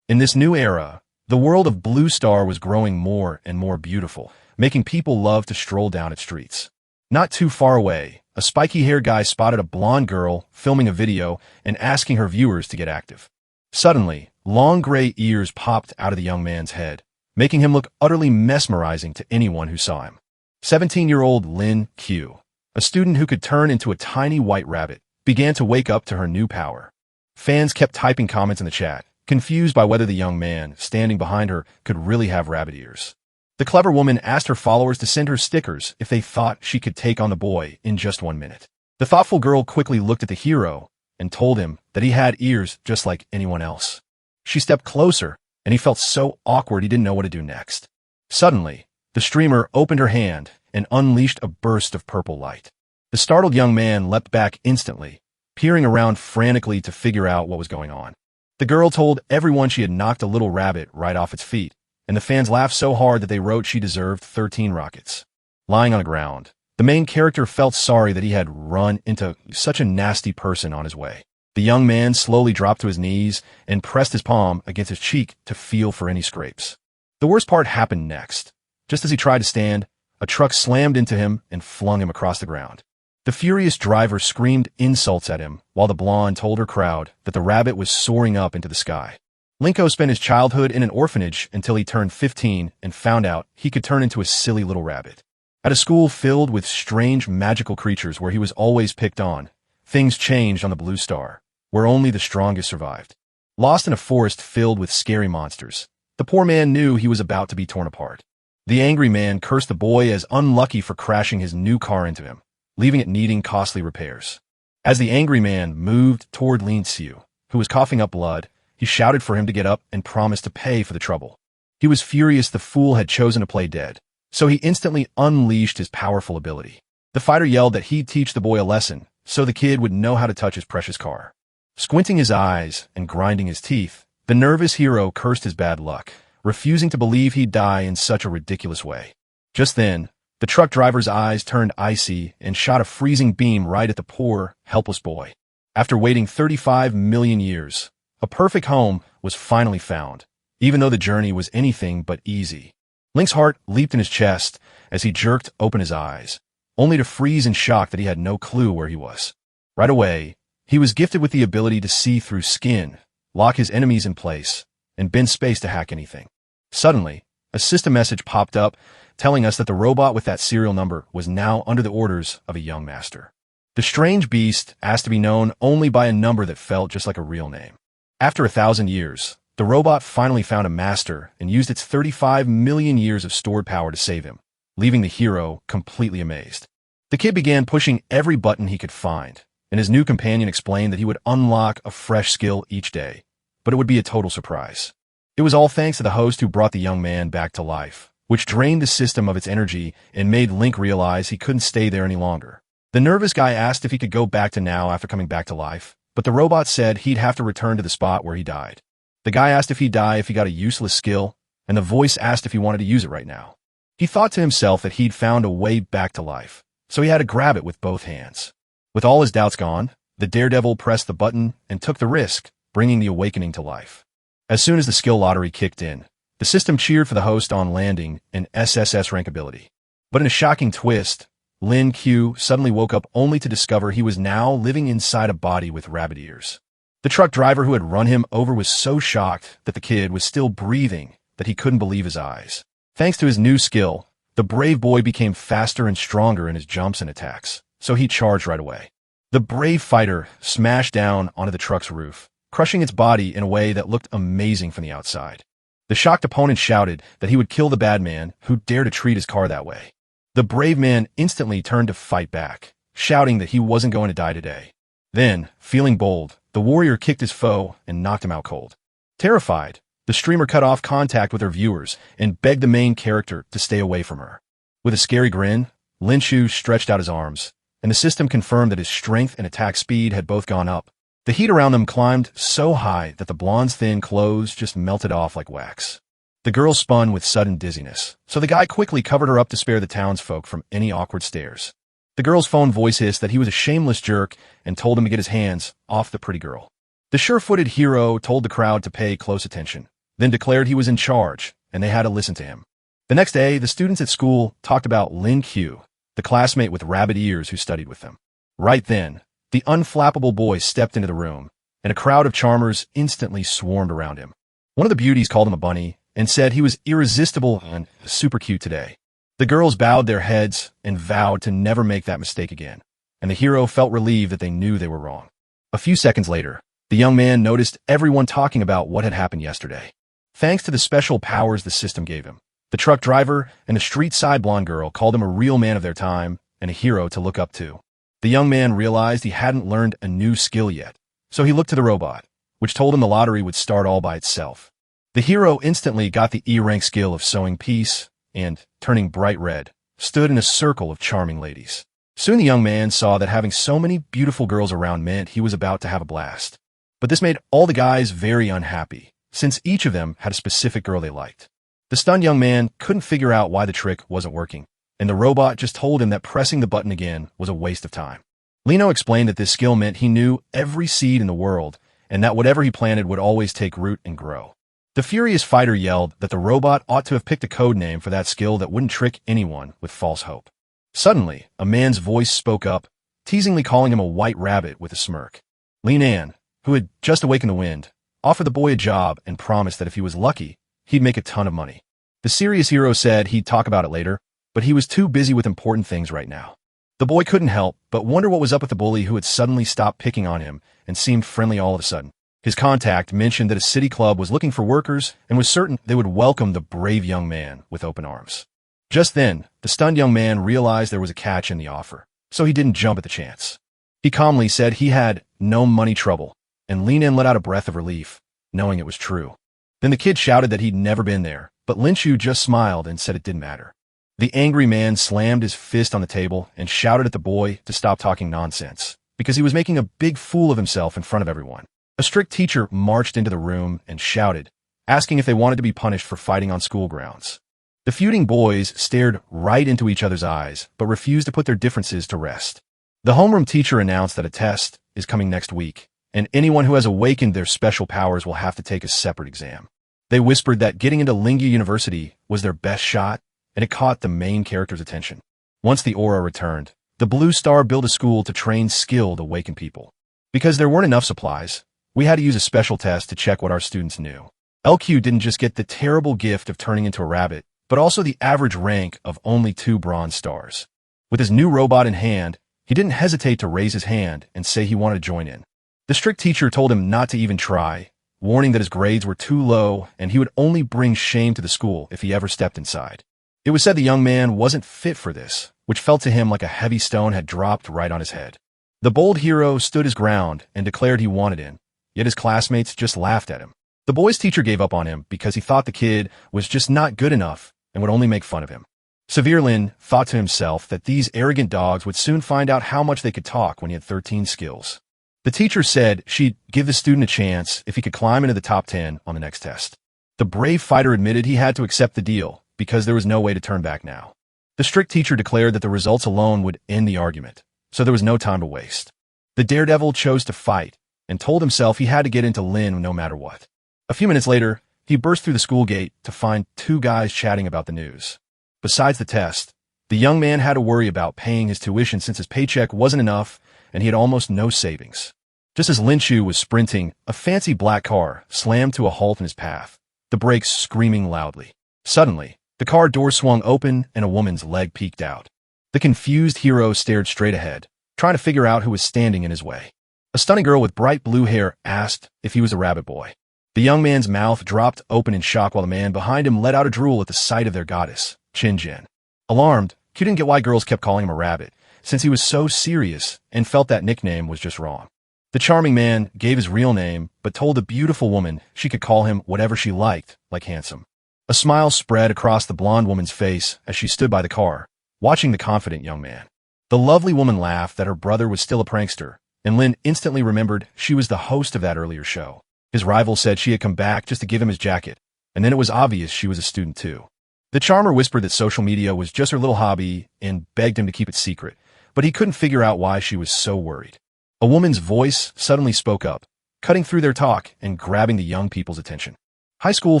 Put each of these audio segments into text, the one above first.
In this new era, the world of Blue Star was growing more and more beautiful, making people love to stroll down its streets. Not too far away, a spiky-haired guy spotted a blonde girl filming a video and asking her viewers to get active. Suddenly, long gray ears popped out of the young man's head, making him look utterly mesmerizing to anyone who saw him. 17-year-old Lin Q, a student who could turn into a tiny white rabbit, began to wake up to her new power. Fans kept typing comments in the chat, confused by whether the young man standing behind her could really have rabbit ears. The clever woman asked her followers to send her stickers if they thought she could take on the boy in just 1 minute. The thoughtful girl quickly looked at the hero and told him that he had ears just like anyone else. She stepped closer, and he felt so awkward he didn't know what to do next. Suddenly, the streamer opened her hand and unleashed a burst of purple light. The startled young man leapt back instantly, peering around frantically to figure out what was going on. The girl told everyone she had knocked a little rabbit right off its feet, and the fans laughed so hard that they wrote she deserved 13 rockets. Lying on the ground, the main character felt sorry that he had run into such a nasty person on his way. The young man slowly dropped to his knees and pressed his palm against his cheek to feel for any scrapes. The worst part happened next. Just as he tried to stand, a truck slammed into him and flung him across the ground. The furious driver screamed insults at him, while the blonde told her crowd that the rabbit was soaring up into the sky. Linko spent his childhood in an orphanage until he turned 15 and found out he could turn into a silly little rabbit. At a school filled with strange magical creatures where he was always picked on, things changed on the Blue Star, where only the strongest survived. Lost in a forest filled with scary monsters, the poor man knew he was about to be torn apart. The angry man cursed the boy as unlucky for crashing his new car into him, leaving it needing costly repairs. As the angry man moved toward Lin Xiu, who was coughing up blood, he shouted for him to get up and promised to pay for the trouble. He was furious the fool had chosen to play dead, so he instantly unleashed his powerful ability. The fighter yelled that he'd teach the boy a lesson, so the kid would know how to touch his precious car. Squinting his eyes and grinding his teeth, the nervous hero cursed his bad luck, refusing to believe he'd die in such a ridiculous way. Just then, the truck driver's eyes turned icy and shot a freezing beam right at the poor, helpless boy. After waiting 35 million years, a perfect home was finally found, even though the journey was anything but easy. Link's heart leaped in his chest as he jerked open his eyes, only to freeze in shock that he had no clue where he was. Right away, he was gifted with the ability to see through skin, lock his enemies in place, and bend space to hack anything. Suddenly, a system message popped up telling us that the robot with that serial number was now under the orders of a young master. The strange beast asked to be known only by a number that felt just like a real name. After 1,000 years, the robot finally found a master and used its 35 million years of stored power to save him, leaving the hero completely amazed. The kid began pushing every button he could find, and his new companion explained that he would unlock a fresh skill each day, but it would be a total surprise. It was all thanks to the host who brought the young man back to life, which drained the system of its energy and made Link realize he couldn't stay there any longer. The nervous guy asked if he could go back to now after coming back to life, but the robot said he'd have to return to the spot where he died. The guy asked if he'd die if he got a useless skill, and the voice asked if he wanted to use it right now. He thought to himself that he'd found a way back to life, so he had to grab it with both hands. With all his doubts gone, the daredevil pressed the button and took the risk, bringing the awakening to life. As soon as the skill lottery kicked in, the system cheered for the host on landing an SSS rank ability. But in a shocking twist, Lin Q suddenly woke up only to discover he was now living inside a body with rabbit ears. The truck driver who had run him over was so shocked that the kid was still breathing that he couldn't believe his eyes. Thanks to his new skill, the brave boy became faster and stronger in his jumps and attacks, so he charged right away. The brave fighter smashed down onto the truck's roof, crushing its body in a way that looked amazing from the outside. The shocked opponent shouted that he would kill the bad man who dared to treat his car that way. The brave man instantly turned to fight back, shouting that he wasn't going to die today. Then, feeling bold, the warrior kicked his foe and knocked him out cold. Terrified, the streamer cut off contact with her viewers and begged the main character to stay away from her. With a scary grin, Lin Shu stretched out his arms, and the system confirmed that his strength and attack speed had both gone up. The heat around them climbed so high that the blonde's thin clothes just melted off like wax. The girl spun with sudden dizziness, so the guy quickly covered her up to spare the townsfolk from any awkward stares. The girl's phone voice hissed that he was a shameless jerk and told him to get his hands off the pretty girl. The sure-footed hero told the crowd to pay close attention, then declared he was in charge, and they had to listen to him. The next day, the students at school talked about Lin Q, the classmate with rabbit ears who studied with them. Right then, the unflappable boy stepped into the room, and a crowd of charmers instantly swarmed around him. One of the beauties called him a bunny and said he was irresistible and super cute today. The girls bowed their heads and vowed to never make that mistake again, and the hero felt relieved that they knew they were wrong. A few seconds later, the young man noticed everyone talking about what had happened yesterday. Thanks to the special powers the system gave him, the truck driver and the street-side blonde girl called him a real man of their time and a hero to look up to. The young man realized he hadn't learned a new skill yet, so he looked to the robot, which told him the lottery would start all by itself. The hero instantly got the E-rank skill of sowing peace and, turning bright red, stood in a circle of charming ladies. Soon the young man saw that having so many beautiful girls around meant he was about to have a blast. But this made all the guys very unhappy, since each of them had a specific girl they liked. The stunned young man couldn't figure out why the trick wasn't working, and the robot just told him that pressing the button again was a waste of time. Lino explained that this skill meant he knew every seed in the world, and that whatever he planted would always take root and grow. The furious fighter yelled that the robot ought to have picked a code name for that skill that wouldn't trick anyone with false hope. Suddenly, a man's voice spoke up, teasingly calling him a white rabbit with a smirk. Linan, who had just awakened the wind, offered the boy a job and promised that if he was lucky, he'd make a ton of money. The serious hero said he'd talk about it later, but he was too busy with important things right now. The boy couldn't help but wonder what was up with the bully who had suddenly stopped picking on him and seemed friendly all of a sudden. His contact mentioned that a city club was looking for workers and was certain they would welcome the brave young man with open arms. Just then, the stunned young man realized there was a catch in the offer, so he didn't jump at the chance. He calmly said he had no money trouble, and Linan let out a breath of relief, knowing it was true. Then the kid shouted that he'd never been there, but Lin Chu just smiled and said it didn't matter. The angry man slammed his fist on the table and shouted at the boy to stop talking nonsense, because he was making a big fool of himself in front of everyone. A strict teacher marched into the room and shouted, asking if they wanted to be punished for fighting on school grounds. The feuding boys stared right into each other's eyes, but refused to put their differences to rest. The homeroom teacher announced that a test is coming next week, and anyone who has awakened their special powers will have to take a separate exam. They whispered that getting into Lingya University was their best shot, and it caught the main character's attention. Once the aura returned, the Blue Star built a school to train skilled awakened people. Because there weren't enough supplies, we had to use a special test to check what our students knew. LQ didn't just get the terrible gift of turning into a rabbit, but also the average rank of only 2 bronze stars. With his new robot in hand, he didn't hesitate to raise his hand and say he wanted to join in. The strict teacher told him not to even try, warning that his grades were too low and he would only bring shame to the school if he ever stepped inside. It was said the young man wasn't fit for this, which felt to him like a heavy stone had dropped right on his head. The bold hero stood his ground and declared he wanted in, yet his classmates just laughed at him. The boy's teacher gave up on him because he thought the kid was just not good enough and would only make fun of him. Severlin thought to himself that these arrogant dogs would soon find out how much they could talk when he had 13 skills. The teacher said she'd give the student a chance if he could climb into the top 10 on the next test. The brave fighter admitted he had to accept the deal because there was no way to turn back now. The strict teacher declared that the results alone would end the argument, so there was no time to waste. The daredevil chose to fight and told himself he had to get into Lin no matter what. A few minutes later, he burst through the school gate to find 2 guys chatting about the news. Besides the test, the young man had to worry about paying his tuition since his paycheck wasn't enough and he had almost no savings. Just as Lin Chu was sprinting, a fancy black car slammed to a halt in his path, the brakes screaming loudly. Suddenly, the car door swung open and a woman's leg peeked out. The confused hero stared straight ahead, trying to figure out who was standing in his way. A stunning girl with bright blue hair asked if he was a rabbit boy. The young man's mouth dropped open in shock while the man behind him let out a drool at the sight of their goddess, Chin-Jin. Alarmed, Q didn't get why girls kept calling him a rabbit, since he was so serious and felt that nickname was just wrong. The charming man gave his real name, but told the beautiful woman she could call him whatever she liked, like handsome. A smile spread across the blonde woman's face as she stood by the car, watching the confident young man. The lovely woman laughed that her brother was still a prankster, and Lin instantly remembered she was the host of that earlier show. His rival said she had come back just to give him his jacket, and then it was obvious she was a student too. The charmer whispered that social media was just her little hobby and begged him to keep it secret, but he couldn't figure out why she was so worried. A woman's voice suddenly spoke up, cutting through their talk and grabbing the young people's attention. High school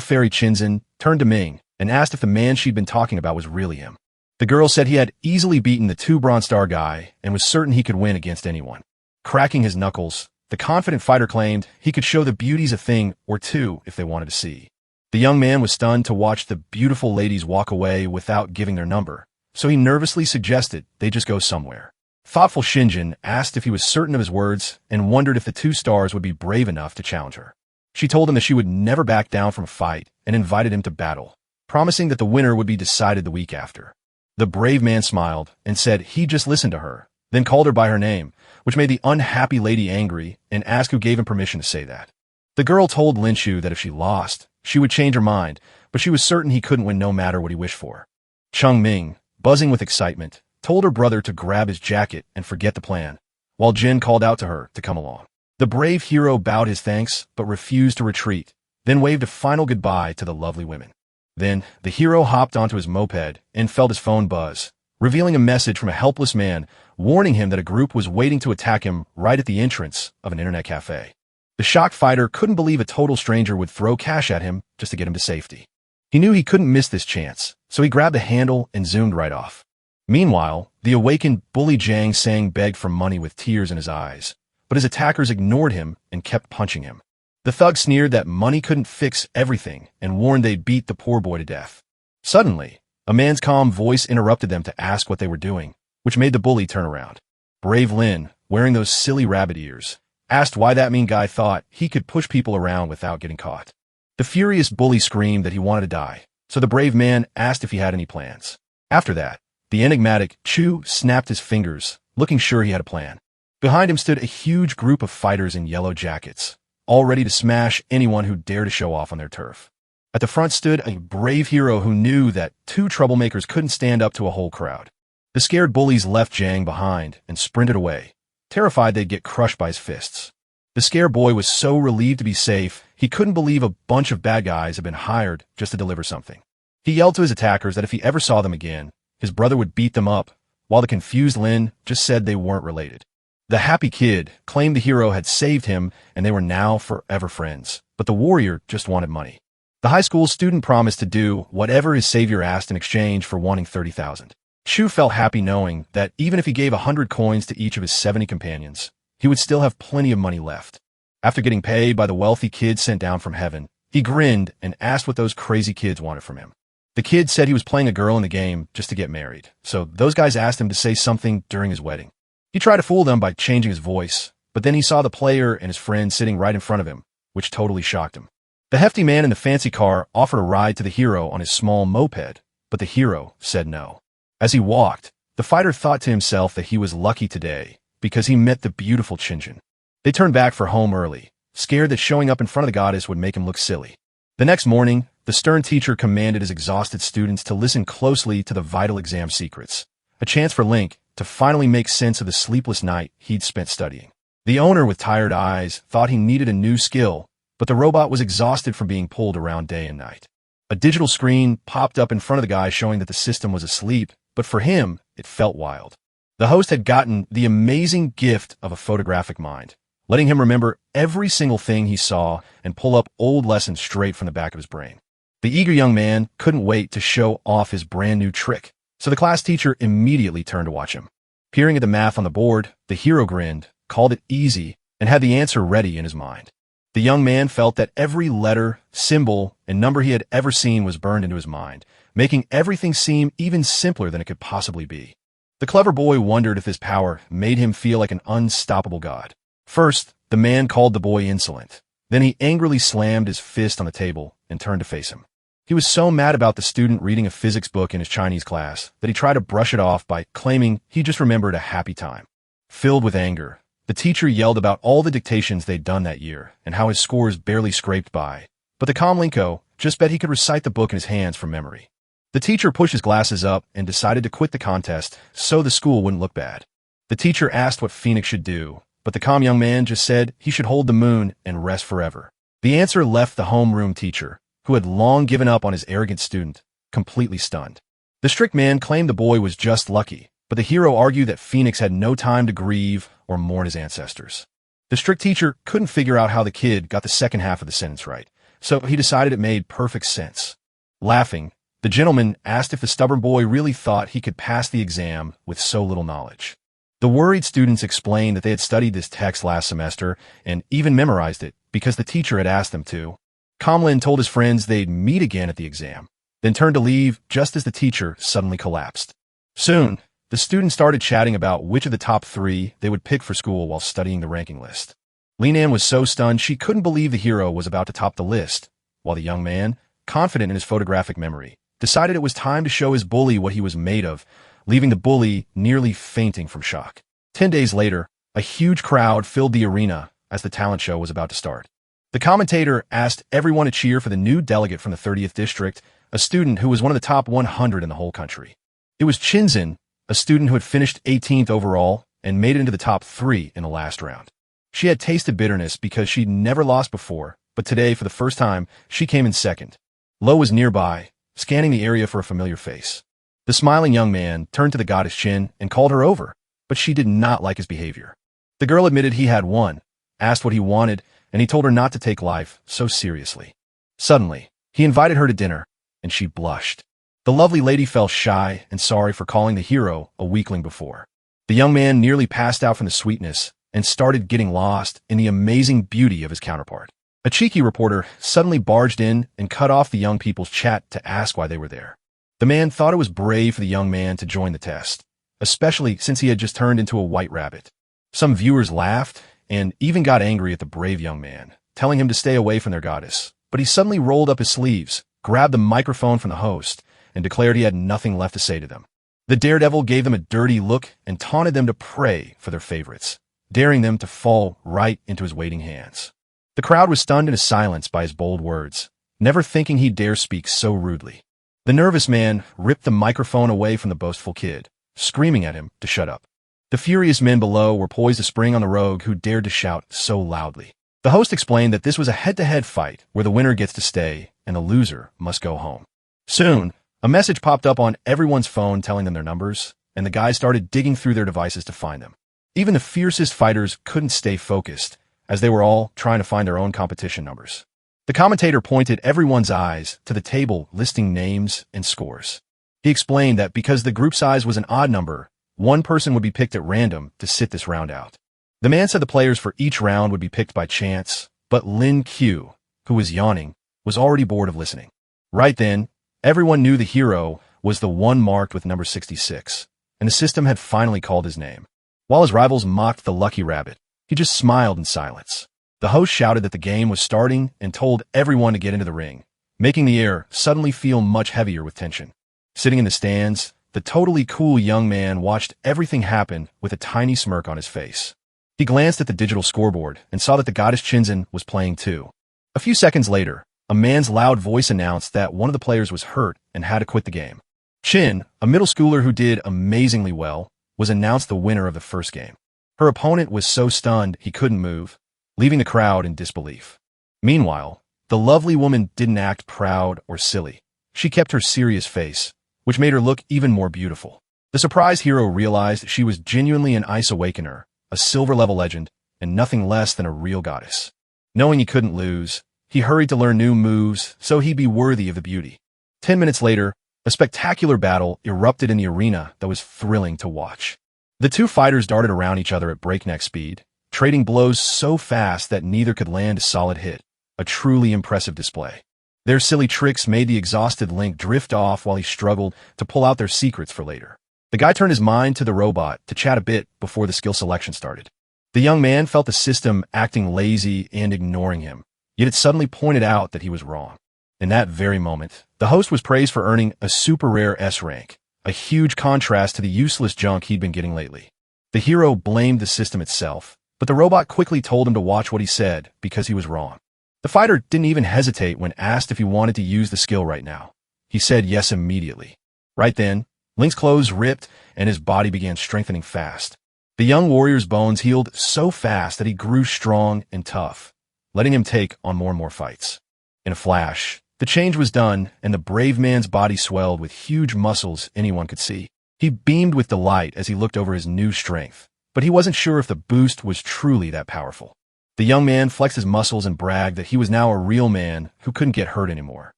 fairy Chinzin turned to Ming and asked if the man she'd been talking about was really him. The girl said he had easily beaten the 2 Bronze Star guy and was certain he could win against anyone. Cracking his knuckles, the confident fighter claimed he could show the beauties a thing or two if they wanted to see. The young man was stunned to watch the beautiful ladies walk away without giving their number, so he nervously suggested they just go somewhere. Thoughtful Shinjin asked if he was certain of his words and wondered if the 2 stars would be brave enough to challenge her. She told him that she would never back down from a fight and invited him to battle, promising that the winner would be decided the week after. The brave man smiled and said he'd just listened to her, then called her by her name, which made the unhappy lady angry and asked who gave him permission to say that. The girl told Linshu that if she lost, she would change her mind, but she was certain he couldn't win no matter what he wished for. Chung Ming, buzzing with excitement, told her brother to grab his jacket and forget the plan, while Jin called out to her to come along. The brave hero bowed his thanks but refused to retreat, then waved a final goodbye to the lovely women. Then, the hero hopped onto his moped and felt his phone buzz, revealing a message from a helpless man warning him that a group was waiting to attack him right at the entrance of an internet cafe. The shocked fighter couldn't believe a total stranger would throw cash at him just to get him to safety. He knew he couldn't miss this chance, so he grabbed the handle and zoomed right off. Meanwhile, the awakened bully Jiang Sang begged for money with tears in his eyes, but his attackers ignored him and kept punching him. The thug sneered that money couldn't fix everything and warned they'd beat the poor boy to death. Suddenly, a man's calm voice interrupted them to ask what they were doing, which made the bully turn around. Brave Lin, wearing those silly rabbit ears, asked why that mean guy thought he could push people around without getting caught. The furious bully screamed that he wanted to die, so the brave man asked if he had any plans. After that, the enigmatic Chu snapped his fingers, looking sure he had a plan. Behind him stood a huge group of fighters in yellow jackets, all ready to smash anyone who dared to show off on their turf. At the front stood a brave hero who knew that 2 troublemakers couldn't stand up to a whole crowd. The scared bullies left Jiang behind and sprinted away, terrified they'd get crushed by his fists. The scared boy was so relieved to be safe, he couldn't believe a bunch of bad guys had been hired just to deliver something. He yelled to his attackers that if he ever saw them again, his brother would beat them up, while the confused Lin just said they weren't related. The happy kid claimed the hero had saved him and they were now forever friends, but the warrior just wanted money. The high school student promised to do whatever his savior asked in exchange for wanting 30,000. Chu felt happy knowing that even if he gave 100 coins to each of his 70 companions, he would still have plenty of money left. After getting paid by the wealthy kid sent down from heaven, he grinned and asked what those crazy kids wanted from him. The kid said he was playing a girl in the game just to get married, so those guys asked him to say something during his wedding. He tried to fool them by changing his voice, but then he saw the player and his friend sitting right in front of him, which totally shocked him. The hefty man in the fancy car offered a ride to the hero on his small moped, but the hero said no. As he walked, the fighter thought to himself that he was lucky today because he met the beautiful Chinjin. They turned back for home early, scared that showing up in front of the goddess would make him look silly. The next morning, the stern teacher commanded his exhausted students to listen closely to the vital exam secrets, a chance for Link to finally make sense of the sleepless night he'd spent studying. The owner with tired eyes thought he needed a new skill, but the robot was exhausted from being pulled around day and night. A digital screen popped up in front of the guy showing that the system was asleep, but for him, it felt wild. The host had gotten the amazing gift of a photographic mind, letting him remember every single thing he saw and pull up old lessons straight from the back of his brain. The eager young man couldn't wait to show off his brand new trick, so the class teacher immediately turned to watch him. Peering at the math on the board, the hero grinned, called it easy, and had the answer ready in his mind. The young man felt that every letter, symbol, and number he had ever seen was burned into his mind, making everything seem even simpler than it could possibly be. The clever boy wondered if this power made him feel like an unstoppable god. First, the man called the boy insolent. Then he angrily slammed his fist on the table and turned to face him. He was so mad about the student reading a physics book in his Chinese class that he tried to brush it off by claiming he just remembered a happy time. Filled with anger, the teacher yelled about all the dictations they'd done that year and how his scores barely scraped by. But the calm Linko just bet he could recite the book in his hands from memory. The teacher pushed his glasses up and decided to quit the contest so the school wouldn't look bad. The teacher asked what Phoenix should do, but the calm young man just said he should hold the moon and rest forever. The answer left the homeroom teacher, who had long given up on his arrogant student, completely stunned. The strict man claimed the boy was just lucky, but the hero argued that Phoenix had no time to grieve or mourn his ancestors. The strict teacher couldn't figure out how the kid got the second half of the sentence right, so he decided it made perfect sense. Laughing, the gentleman asked if the stubborn boy really thought he could pass the exam with so little knowledge. The worried students explained that they had studied this text last semester and even memorized it because the teacher had asked them to. Kamlin told his friends they'd meet again at the exam, then turned to leave just as the teacher suddenly collapsed. Soon, the students started chatting about which of the top 3 they would pick for school while studying the ranking list. Linan was so stunned she couldn't believe the hero was about to top the list, while the young man, confident in his photographic memory, decided it was time to show his bully what he was made of, leaving the bully nearly fainting from shock. 10 days later, a huge crowd filled the arena as the talent show was about to start. The commentator asked everyone to cheer for the new delegate from the 30th district, a student who was one of the top 100 in the whole country. It was Chinzin, a student who had finished 18th overall and made it into the top 3 in the last round. She had tasted bitterness because she'd never lost before, but today, for the first time, she came in second. Lo was nearby, scanning the area for a familiar face. The smiling young man turned to the goddess Chin and called her over, but she did not like his behavior. The girl admitted he had won, asked what he wanted, and he told her not to take life so seriously. Suddenly, he invited her to dinner, and she blushed. The lovely lady felt shy and sorry for calling the hero a weakling before. The young man nearly passed out from the sweetness and started getting lost in the amazing beauty of his counterpart. A cheeky reporter suddenly barged in and cut off the young people's chat to ask why they were there. The man thought it was brave for the young man to join the test, especially since he had just turned into a white rabbit. Some viewers laughed and even got angry at the brave young man, telling him to stay away from their goddess. But he suddenly rolled up his sleeves, grabbed the microphone from the host, and declared he had nothing left to say to them. The daredevil gave them a dirty look and taunted them to pray for their favorites, daring them to fall right into his waiting hands. The crowd was stunned into silence by his bold words, never thinking he'd dare speak so rudely. The nervous man ripped the microphone away from the boastful kid, screaming at him to shut up. The furious men below were poised to spring on the rogue who dared to shout so loudly. The host explained that this was a head-to-head fight where the winner gets to stay and the loser must go home. Soon, a message popped up on everyone's phone telling them their numbers, and the guys started digging through their devices to find them. Even the fiercest fighters couldn't stay focused, as they were all trying to find their own competition numbers. The commentator pointed everyone's eyes to the table listing names and scores. He explained that because the group size was an odd number, one person would be picked at random to sit this round out. The man said the players for each round would be picked by chance, but Lin Q, who was yawning, was already bored of listening. Right then, everyone knew the hero was the one marked with number 66, and the system had finally called his name. While his rivals mocked the lucky rabbit, he just smiled in silence. The host shouted that the game was starting and told everyone to get into the ring, making the air suddenly feel much heavier with tension. Sitting in the stands, the totally cool young man watched everything happen with a tiny smirk on his face. He glanced at the digital scoreboard and saw that the goddess Chinzin was playing too. A few seconds later, a man's loud voice announced that one of the players was hurt and had to quit the game. Chin, a middle schooler who did amazingly well, was announced the winner of the first game. Her opponent was so stunned he couldn't move, leaving the crowd in disbelief. Meanwhile, the lovely woman didn't act proud or silly. She kept her serious face, which made her look even more beautiful. The surprised hero realized she was genuinely an Ice Awakener, a silver-level legend, and nothing less than a real goddess. Knowing he couldn't lose, he hurried to learn new moves so he'd be worthy of the beauty. 10 minutes later, a spectacular battle erupted in the arena that was thrilling to watch. The two fighters darted around each other at breakneck speed, trading blows so fast that neither could land a solid hit, a truly impressive display. Their silly tricks made the exhausted Link drift off while he struggled to pull out their secrets for later. The guy turned his mind to the robot to chat a bit before the skill selection started. The young man felt the system acting lazy and ignoring him, yet it suddenly pointed out that he was wrong. In that very moment, the host was praised for earning a super rare S rank, a huge contrast to the useless junk he'd been getting lately. The hero blamed the system itself, but the robot quickly told him to watch what he said because he was wrong. The fighter didn't even hesitate when asked if he wanted to use the skill right now. He said yes immediately. Right then, Link's clothes ripped and his body began strengthening fast. The young warrior's bones healed so fast that he grew strong and tough, letting him take on more and more fights. In a flash, the change was done and the brave man's body swelled with huge muscles anyone could see. He beamed with delight as he looked over his new strength, but he wasn't sure if the boost was truly that powerful. The young man flexed his muscles and bragged that he was now a real man who couldn't get hurt anymore.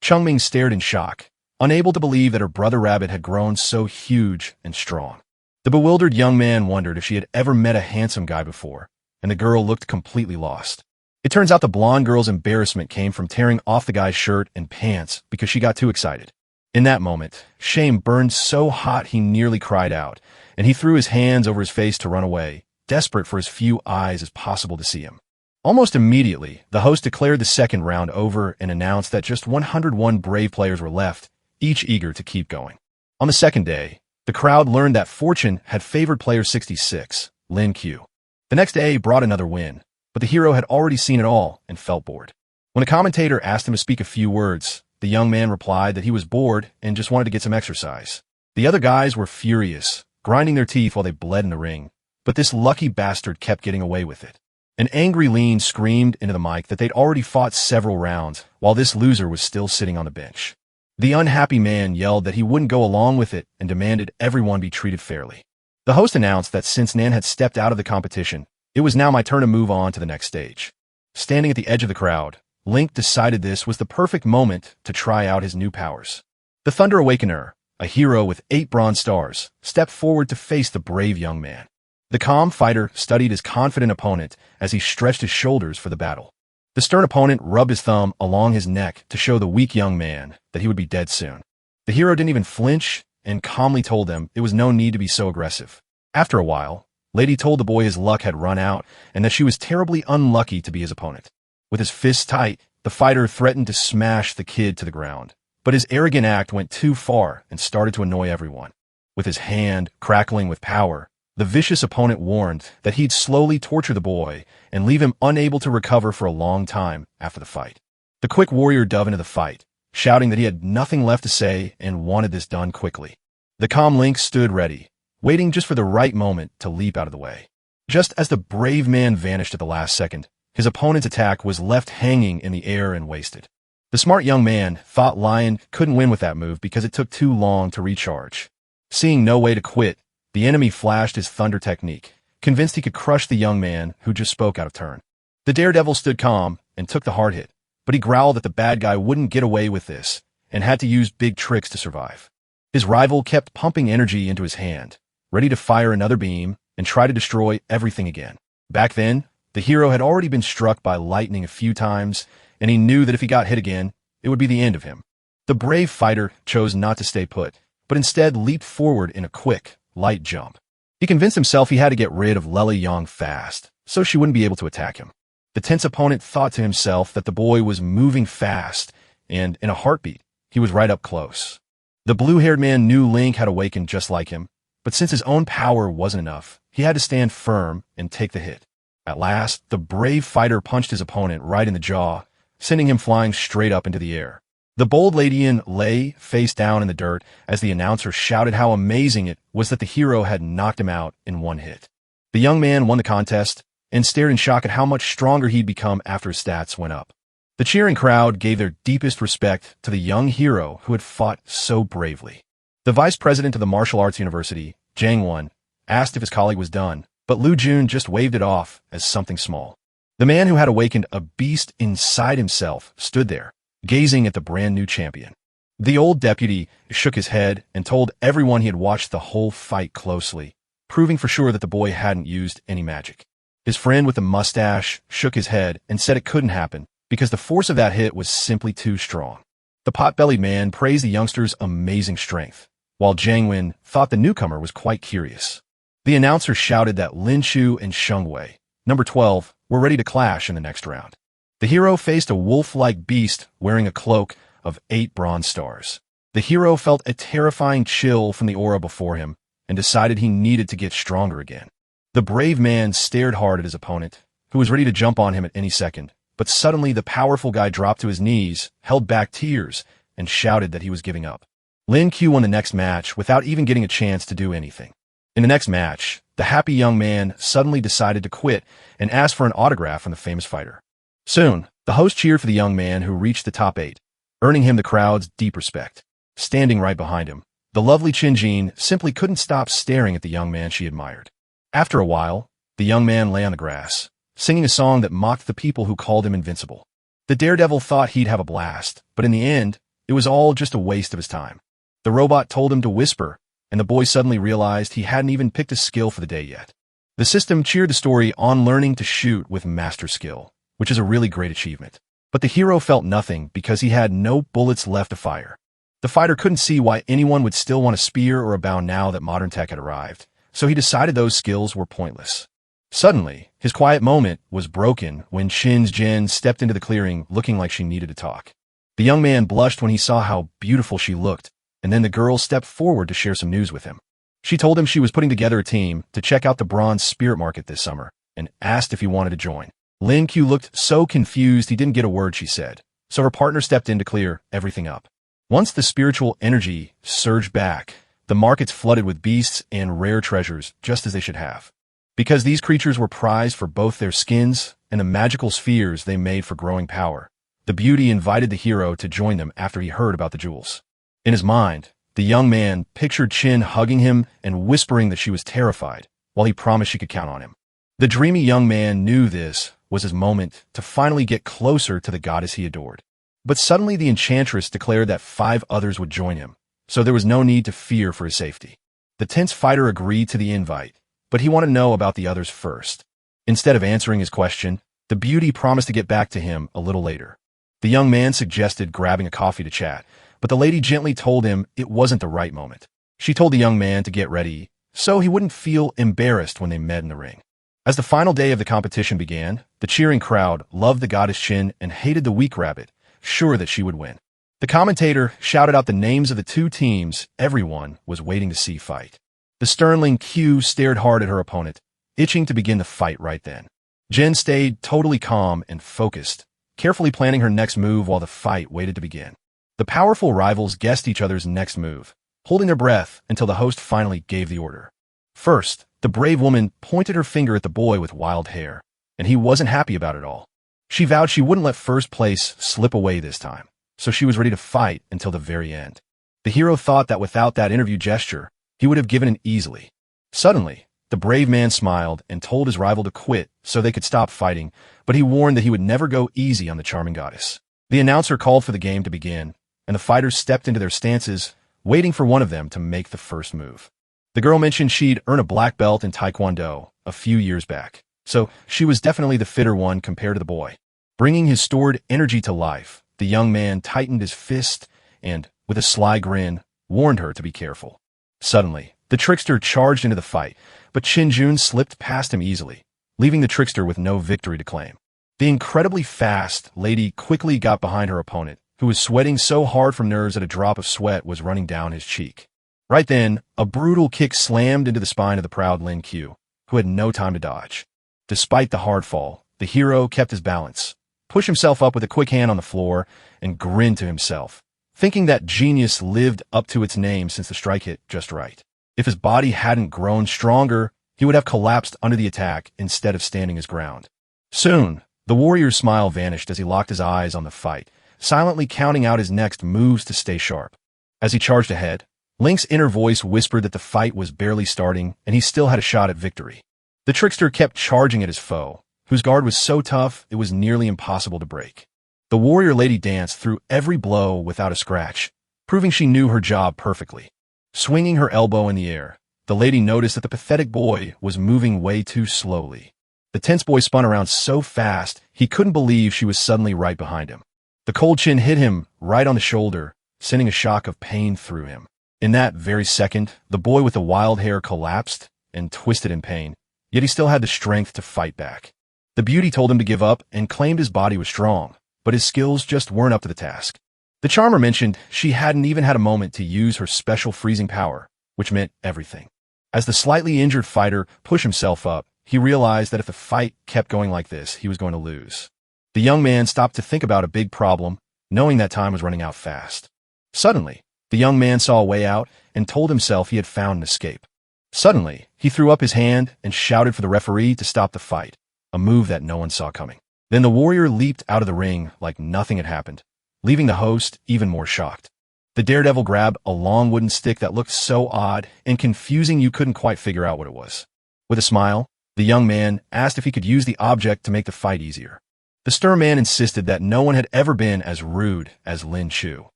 Chungming stared in shock, unable to believe that her brother rabbit had grown so huge and strong. The bewildered young man wondered if she had ever met a handsome guy before, and the girl looked completely lost. It turns out the blonde girl's embarrassment came from tearing off the guy's shirt and pants because she got too excited. In that moment, shame burned so hot he nearly cried out, and he threw his hands over his face to run away, desperate for as few eyes as possible to see him. Almost immediately, the host declared the second round over and announced that just 101 brave players were left, each eager to keep going. On the second day, the crowd learned that fortune had favored player 66, Lin Q. The next day brought another win, but the hero had already seen it all and felt bored. When a commentator asked him to speak a few words, the young man replied that he was bored and just wanted to get some exercise. The other guys were furious, grinding their teeth while they bled in the ring, but this lucky bastard kept getting away with it. An angry Lean screamed into the mic that they'd already fought several rounds, while this loser was still sitting on the bench. The unhappy man yelled that he wouldn't go along with it and demanded everyone be treated fairly. The host announced that since Nan had stepped out of the competition, it was now my turn to move on to the next stage. Standing at the edge of the crowd, Link decided this was the perfect moment to try out his new powers. The Thunder Awakener, a hero with 8 bronze stars, stepped forward to face the brave young man. The calm fighter studied his confident opponent as he stretched his shoulders for the battle. The stern opponent rubbed his thumb along his neck to show the weak young man that he would be dead soon. The hero didn't even flinch and calmly told them it was no need to be so aggressive. After a while, Lady told the boy his luck had run out and that she was terribly unlucky to be his opponent. With his fists tight, the fighter threatened to smash the kid to the ground, but his arrogant act went too far and started to annoy everyone. With his hand crackling with power, the vicious opponent warned that he'd slowly torture the boy and leave him unable to recover for a long time after the fight. The quick warrior dove into the fight, shouting that he had nothing left to say and wanted this done quickly. The calm Link stood ready, waiting just for the right moment to leap out of the way. Just as the brave man vanished at the last second, his opponent's attack was left hanging in the air and wasted. The smart young man thought Lion couldn't win with that move because it took too long to recharge. Seeing no way to quit, the enemy flashed his thunder technique, convinced he could crush the young man who just spoke out of turn. The daredevil stood calm and took the hard hit, but he growled that the bad guy wouldn't get away with this and had to use big tricks to survive. His rival kept pumping energy into his hand, ready to fire another beam and try to destroy everything again. Back then, the hero had already been struck by lightning a few times, and he knew that if he got hit again, it would be the end of him. The brave fighter chose not to stay put, but instead leaped forward in a quick, light jump. He convinced himself he had to get rid of Lele Yang fast, so she wouldn't be able to attack him. The tense opponent thought to himself that the boy was moving fast, and in a heartbeat, he was right up close. The blue-haired man knew Link had awakened just like him, but since his own power wasn't enough, he had to stand firm and take the hit. At last, the brave fighter punched his opponent right in the jaw, sending him flying straight up into the air. The bold Ladian lay face down in the dirt as the announcer shouted how amazing it was that the hero had knocked him out in one hit. The young man won the contest and stared in shock at how much stronger he'd become after his stats went up. The cheering crowd gave their deepest respect to the young hero who had fought so bravely. The vice president of the martial arts university, Jang Won, asked if his colleague was done, but Lu Jun just waved it off as something small. The man who had awakened a beast inside himself stood there, gazing at the brand new champion. The old deputy shook his head and told everyone he had watched the whole fight closely, proving for sure that the boy hadn't used any magic. His friend with the mustache shook his head and said it couldn't happen because the force of that hit was simply too strong. The pot-bellied man praised the youngster's amazing strength, while Jang Wen thought the newcomer was quite curious. The announcer shouted that Lin Shu and Sheng Wei, number 12, were ready to clash in the next round. The hero faced a wolf-like beast wearing a cloak of 8 bronze stars. The hero felt a terrifying chill from the aura before him and decided he needed to get stronger again. The brave man stared hard at his opponent, who was ready to jump on him at any second, but suddenly the powerful guy dropped to his knees, held back tears, and shouted that he was giving up. Lin Q won the next match without even getting a chance to do anything. In the next match, the happy young man suddenly decided to quit and asked for an autograph from the famous fighter. Soon, the host cheered for the young man who reached the top 8, earning him the crowd's deep respect. Standing right behind him, the lovely Qinjin simply couldn't stop staring at the young man she admired. After a while, the young man lay on the grass, singing a song that mocked the people who called him invincible. The daredevil thought he'd have a blast, but in the end, it was all just a waste of his time. The robot told him to whisper, and the boy suddenly realized he hadn't even picked a skill for the day yet. The system cheered the story on learning to shoot with master skill, which is a really great achievement. But the hero felt nothing because he had no bullets left to fire. The fighter couldn't see why anyone would still want a spear or a bow now that modern tech had arrived, so he decided those skills were pointless. Suddenly, his quiet moment was broken when Shin's Jen stepped into the clearing looking like she needed to talk. The young man blushed when he saw how beautiful she looked, and then the girl stepped forward to share some news with him. She told him she was putting together a team to check out the bronze spirit market this summer, and asked if he wanted to join. Lin Q looked so confused he didn't get a word she said, so her partner stepped in to clear everything up. Once the spiritual energy surged back, the markets flooded with beasts and rare treasures, just as they should have. Because these creatures were prized for both their skins and the magical spheres they made for growing power, the beauty invited the hero to join them after he heard about the jewels. In his mind, the young man pictured Chin hugging him and whispering that she was terrified, while he promised she could count on him. The dreamy young man knew this was his moment to finally get closer to the goddess he adored. But suddenly the enchantress declared that 5 others would join him, so there was no need to fear for his safety. The tense fighter agreed to the invite, but he wanted to know about the others first. Instead of answering his question, the beauty promised to get back to him a little later. The young man suggested grabbing a coffee to chat, but the lady gently told him it wasn't the right moment. She told the young man to get ready, so he wouldn't feel embarrassed when they met in the ring. As the final day of the competition began, the cheering crowd loved the goddess Chin and hated the weak rabbit, sure that she would win. The commentator shouted out the names of the 2 teams everyone was waiting to see fight. The sternling Q stared hard at her opponent, itching to begin the fight right then. Jen stayed totally calm and focused, carefully planning her next move while the fight waited to begin. The powerful rivals guessed each other's next move, holding their breath until the host finally gave the order. First, the brave woman pointed her finger at the boy with wild hair, and he wasn't happy about it all. She vowed she wouldn't let first place slip away this time, so she was ready to fight until the very end. The hero thought that without that interview gesture, he would have given in easily. Suddenly, the brave man smiled and told his rival to quit so they could stop fighting, but he warned that he would never go easy on the charming goddess. The announcer called for the game to begin, and the fighters stepped into their stances, waiting for one of them to make the first move. The girl mentioned she'd earned a black belt in Taekwondo a few years back, so she was definitely the fitter one compared to the boy. Bringing his stored energy to life, the young man tightened his fist and, with a sly grin, warned her to be careful. Suddenly, the trickster charged into the fight, but Chin Jun slipped past him easily, leaving the trickster with no victory to claim. The incredibly fast lady quickly got behind her opponent, who was sweating so hard from nerves that a drop of sweat was running down his cheek. Right then, a brutal kick slammed into the spine of the proud Lin Q, who had no time to dodge. Despite the hard fall, the hero kept his balance, pushed himself up with a quick hand on the floor, and grinned to himself, thinking that genius lived up to its name since the strike hit just right. If his body hadn't grown stronger, he would have collapsed under the attack instead of standing his ground. Soon, the warrior's smile vanished as he locked his eyes on the fight, silently counting out his next moves to stay sharp. As he charged ahead, Link's inner voice whispered that the fight was barely starting and he still had a shot at victory. The trickster kept charging at his foe, whose guard was so tough it was nearly impossible to break. The warrior lady danced through every blow without a scratch, proving she knew her job perfectly. Swinging her elbow in the air, the lady noticed that the pathetic boy was moving way too slowly. The tense boy spun around so fast he couldn't believe she was suddenly right behind him. The cold chin hit him right on the shoulder, sending a shock of pain through him. In that very second, the boy with the wild hair collapsed and twisted in pain, yet he still had the strength to fight back. The beauty told him to give up and claimed his body was strong, but his skills just weren't up to the task. The charmer mentioned she hadn't even had a moment to use her special freezing power, which meant everything. As the slightly injured fighter pushed himself up, he realized that if the fight kept going like this, he was going to lose. The young man stopped to think about a big problem, knowing that time was running out fast. Suddenly, the young man saw a way out and told himself he had found an escape. Suddenly, he threw up his hand and shouted for the referee to stop the fight, a move that no one saw coming. Then the warrior leaped out of the ring like nothing had happened, leaving the host even more shocked. The daredevil grabbed a long wooden stick that looked so odd and confusing you couldn't quite figure out what it was. With a smile, The young man asked if he could use the object to make the fight easier. The stern man insisted that no one had ever been as rude as Lin Chu.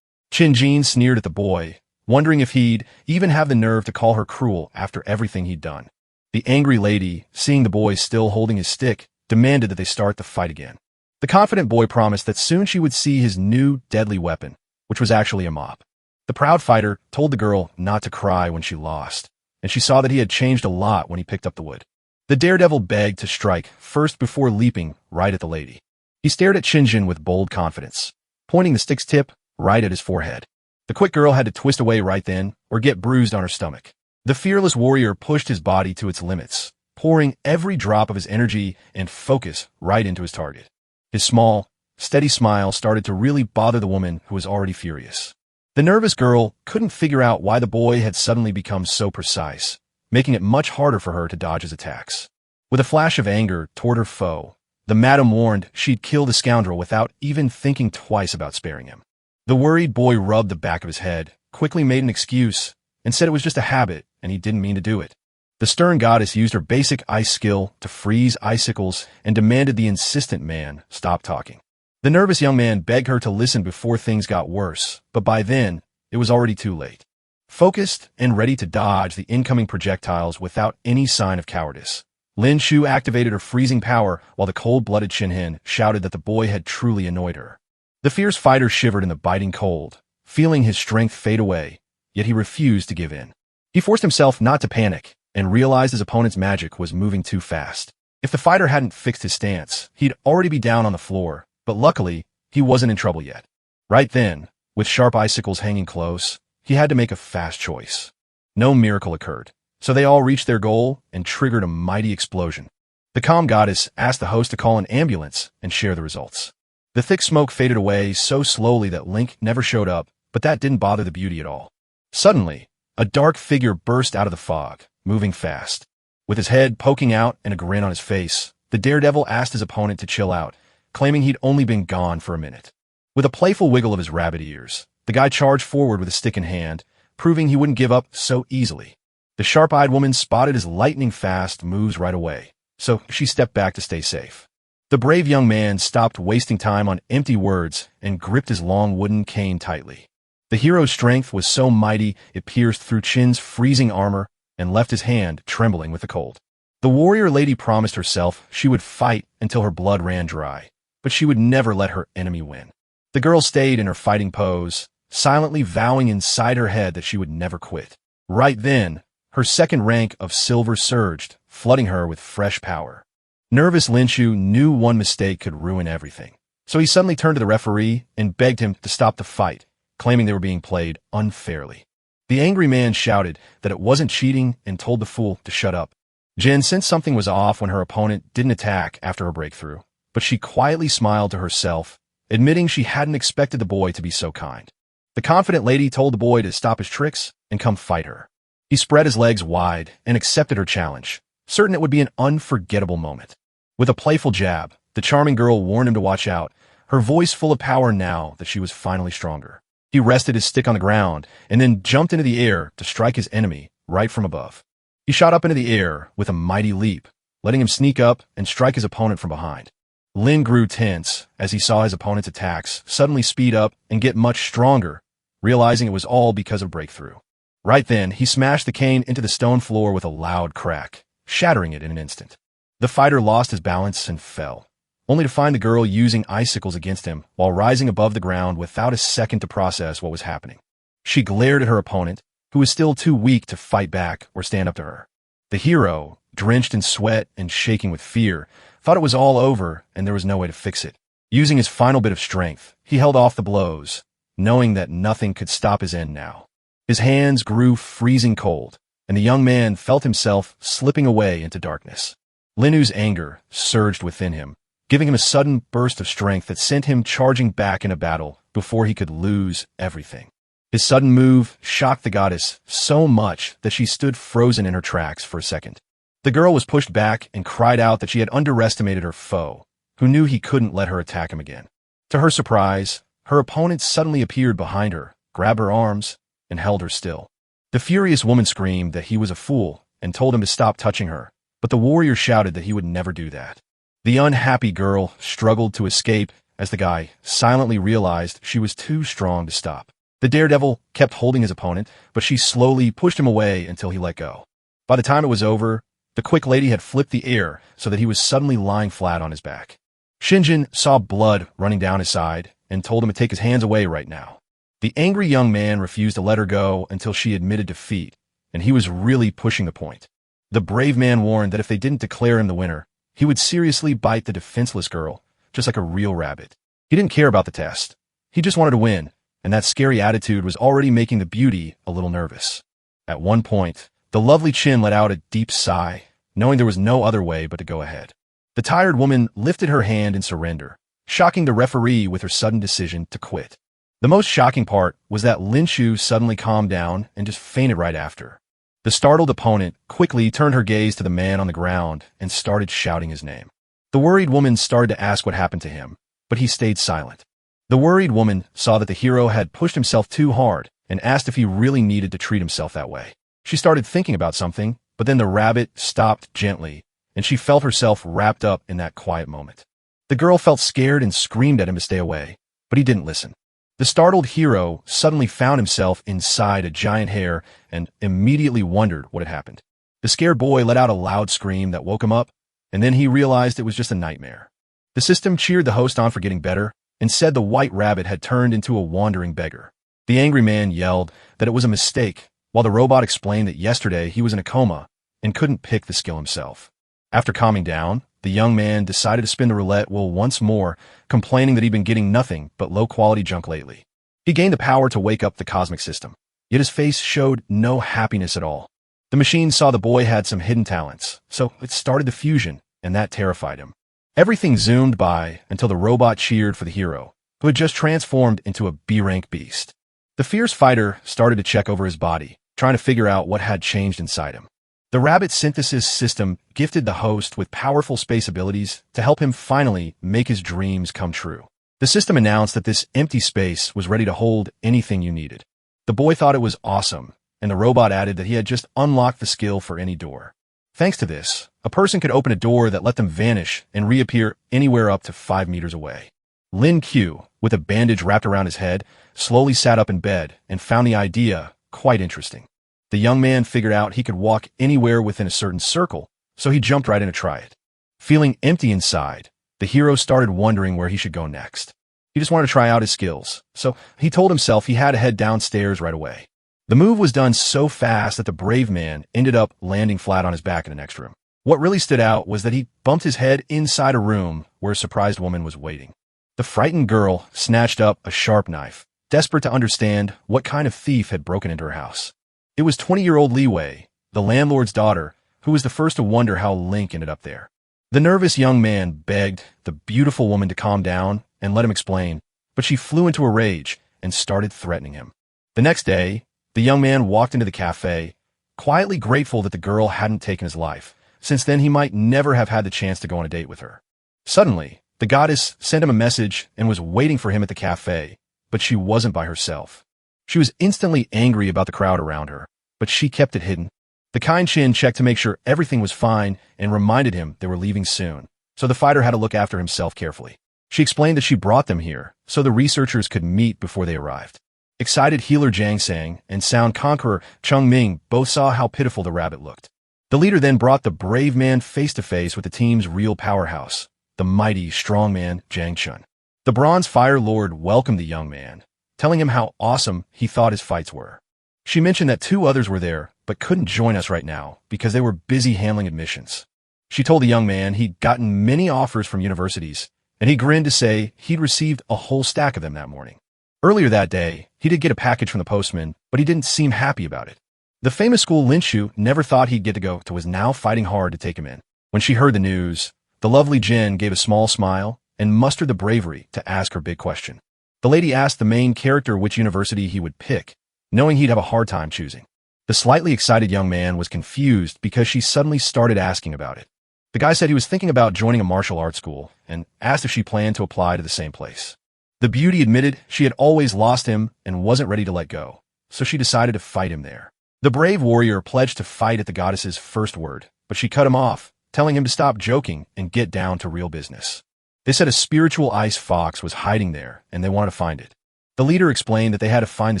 Qin Jin sneered at the boy, wondering if he'd even have the nerve to call her cruel after everything he'd done. The angry lady, seeing the boy still holding his stick, demanded that they start the fight again. The confident boy promised that soon she would see his new deadly weapon, which was actually a mop. The proud fighter told the girl not to cry when she lost, and she saw that he had changed a lot when he picked up the wood. The daredevil begged to strike first before leaping right at the lady. He stared at Qinjin with bold confidence, pointing the stick's tip right at his forehead. The quick girl had to twist away right then or get bruised on her stomach. The fearless warrior pushed his body to its limits, pouring every drop of his energy and focus right into his target. His small, steady smile started to really bother the woman who was already furious. The nervous girl couldn't figure out why the boy had suddenly become so precise, making it much harder for her to dodge his attacks. With a flash of anger toward her foe, the madam warned she'd kill the scoundrel without even thinking twice about sparing him. The worried boy rubbed the back of his head, quickly made an excuse, and said it was just a habit and he didn't mean to do it. The stern goddess used her basic ice skill to freeze icicles and demanded the insistent man stop talking. The nervous young man begged her to listen before things got worse, but by then, it was already too late. Focused and ready to dodge the incoming projectiles without any sign of cowardice, Lin Chu activated her freezing power while the cold-blooded Qinhin shouted that the boy had truly annoyed her. The fierce fighter shivered in the biting cold, feeling his strength fade away, yet he refused to give in. He forced himself not to panic and realized his opponent's magic was moving too fast. If the fighter hadn't fixed his stance, he'd already be down on the floor, but luckily, he wasn't in trouble yet. Right then, with sharp icicles hanging close, he had to make a fast choice. No miracle occurred, so they all reached their goal and triggered a mighty explosion. The calm goddess asked the host to call an ambulance and share the results. The thick smoke faded away so slowly that Link never showed up, but that didn't bother the beauty at all. Suddenly, a dark figure burst out of the fog, moving fast. With his head poking out and a grin on his face, the daredevil asked his opponent to chill out, claiming he'd only been gone for a minute. With a playful wiggle of his rabbit ears, the guy charged forward with a stick in hand, proving he wouldn't give up so easily. The sharp-eyed woman spotted his lightning-fast moves right away, so she stepped back to stay safe. The brave young man stopped wasting time on empty words and gripped his long wooden cane tightly. The hero's strength was so mighty it pierced through Qin's freezing armor and left his hand trembling with the cold. The warrior lady promised herself she would fight until her blood ran dry, but she would never let her enemy win. The girl stayed in her fighting pose, silently vowing inside her head that she would never quit. Right then, her second rank of silver surged, flooding her with fresh power. Nervous Lin Chu knew one mistake could ruin everything, so he suddenly turned to the referee and begged him to stop the fight, claiming they were being played unfairly. The angry man shouted that it wasn't cheating and told the fool to shut up. Jen sensed something was off when her opponent didn't attack after her breakthrough, but she quietly smiled to herself, admitting she hadn't expected the boy to be so kind. The confident lady told the boy to stop his tricks and come fight her. He spread his legs wide and accepted her challenge, certain it would be an unforgettable moment. With a playful jab, the charming girl warned him to watch out, her voice full of power now that she was finally stronger. He rested his stick on the ground and then jumped into the air to strike his enemy right from above. He shot up into the air with a mighty leap, letting him sneak up and strike his opponent from behind. Lin grew tense as he saw his opponent's attacks suddenly speed up and get much stronger, realizing it was all because of breakthrough. Right then, he smashed the cane into the stone floor with a loud crack, shattering it in an instant. The fighter lost his balance and fell, only to find the girl using icicles against him while rising above the ground without a second to process what was happening. She glared at her opponent, who was still too weak to fight back or stand up to her. The hero, drenched in sweat and shaking with fear, thought it was all over and there was no way to fix it. Using his final bit of strength, he held off the blows, knowing that nothing could stop his end now. His hands grew freezing cold, and the young man felt himself slipping away into darkness. Linu's anger surged within him, giving him a sudden burst of strength that sent him charging back in a battle before he could lose everything. His sudden move shocked the goddess so much that she stood frozen in her tracks for a second. The girl was pushed back and cried out that she had underestimated her foe, who knew he couldn't let her attack him again. To her surprise, her opponent suddenly appeared behind her, grabbed her arms, and held her still. The furious woman screamed that he was a fool and told him to stop touching her, but the warrior shouted that he would never do that. The unhappy girl struggled to escape as the guy silently realized she was too strong to stop. The daredevil kept holding his opponent, but she slowly pushed him away until he let go. By the time it was over, the quick lady had flipped the air so that he was suddenly lying flat on his back. Shinjin saw blood running down his side and told him to take his hands away right now. The angry young man refused to let her go until she admitted defeat, and he was really pushing the point. The brave man warned that if they didn't declare him the winner, he would seriously bite the defenseless girl, just like a real rabbit. He didn't care about the test. He just wanted to win, and that scary attitude was already making the beauty a little nervous. At one point, the lovely Chin let out a deep sigh, knowing there was no other way but to go ahead. The tired woman lifted her hand in surrender, shocking the referee with her sudden decision to quit. The most shocking part was that Lin Shu suddenly calmed down and just fainted right after. The startled opponent quickly turned her gaze to the man on the ground and started shouting his name. The worried woman started to ask what happened to him, but he stayed silent. The worried woman saw that the hero had pushed himself too hard and asked if he really needed to treat himself that way. She started thinking about something, but then the rabbit stopped gently, and she felt herself wrapped up in that quiet moment. The girl felt scared and screamed at him to stay away, but he didn't listen. The startled hero suddenly found himself inside a giant hare and immediately wondered what had happened. The scared boy let out a loud scream that woke him up, and then he realized it was just a nightmare. The system cheered the host on for getting better and said the white rabbit had turned into a wandering beggar. The angry man yelled that it was a mistake, while the robot explained that yesterday he was in a coma and couldn't pick the skill himself. After calming down, the young man decided to spin the roulette wheel once more, complaining that he'd been getting nothing but low-quality junk lately. He gained the power to wake up the cosmic system, yet his face showed no happiness at all. The machine saw the boy had some hidden talents, so it started the fusion, and that terrified him. Everything zoomed by until the robot cheered for the hero, who had just transformed into a B-rank beast. The fierce fighter started to check over his body, trying to figure out what had changed inside him. The rabbit synthesis system gifted the host with powerful space abilities to help him finally make his dreams come true. The system announced that this empty space was ready to hold anything you needed. The boy thought it was awesome, and the robot added that he had just unlocked the skill for any door. Thanks to this, a person could open a door that let them vanish and reappear anywhere up to 5 meters away. Lin Q, with a bandage wrapped around his head, slowly sat up in bed and found the idea quite interesting. The young man figured out he could walk anywhere within a certain circle, so he jumped right in to try it. Feeling empty inside, the hero started wondering where he should go next. He just wanted to try out his skills, so he told himself he had to head downstairs right away. The move was done so fast that the brave man ended up landing flat on his back in the next room. What really stood out was that he bumped his head inside a room where a surprised woman was waiting. The frightened girl snatched up a sharp knife, desperate to understand what kind of thief had broken into her house. It was 20-year-old Li Wei, the landlord's daughter, who was the first to wonder how Link ended up there. The nervous young man begged the beautiful woman to calm down and let him explain, but she flew into a rage and started threatening him. The next day, the young man walked into the cafe, quietly grateful that the girl hadn't taken his life, since then he might never have had the chance to go on a date with her. Suddenly, the goddess sent him a message and was waiting for him at the cafe, but she wasn't by herself. She was instantly angry about the crowd around her, but she kept it hidden. The kind Chin checked to make sure everything was fine and reminded him they were leaving soon, so the fighter had to look after himself carefully. She explained that she brought them here so the researchers could meet before they arrived. Excited healer Jiang Sang and sound conqueror Chung Ming both saw how pitiful the rabbit looked. The leader then brought the brave man face to face with the team's real powerhouse, the mighty strong man Jiang Chun. The Bronze Fire Lord welcomed the young man, telling him how awesome he thought his fights were. She mentioned that 2 others were there, but couldn't join us right now because they were busy handling admissions. She told the young man he'd gotten many offers from universities, and he grinned to say he'd received a whole stack of them that morning. Earlier that day, he did get a package from the postman, but he didn't seem happy about it. The famous school Lin Shu never thought he'd get to go to was now fighting hard to take him in. When she heard the news, the lovely Jin gave a small smile and mustered the bravery to ask her big question. The lady asked the main character which university he would pick, knowing he'd have a hard time choosing. The slightly excited young man was confused because she suddenly started asking about it. The guy said he was thinking about joining a martial arts school and asked if she planned to apply to the same place. The beauty admitted she had always lost him and wasn't ready to let go, so she decided to fight him there. The brave warrior pledged to fight at the goddess's first word, but she cut him off, telling him to stop joking and get down to real business. They said a spiritual ice fox was hiding there, and they wanted to find it. The leader explained that they had to find the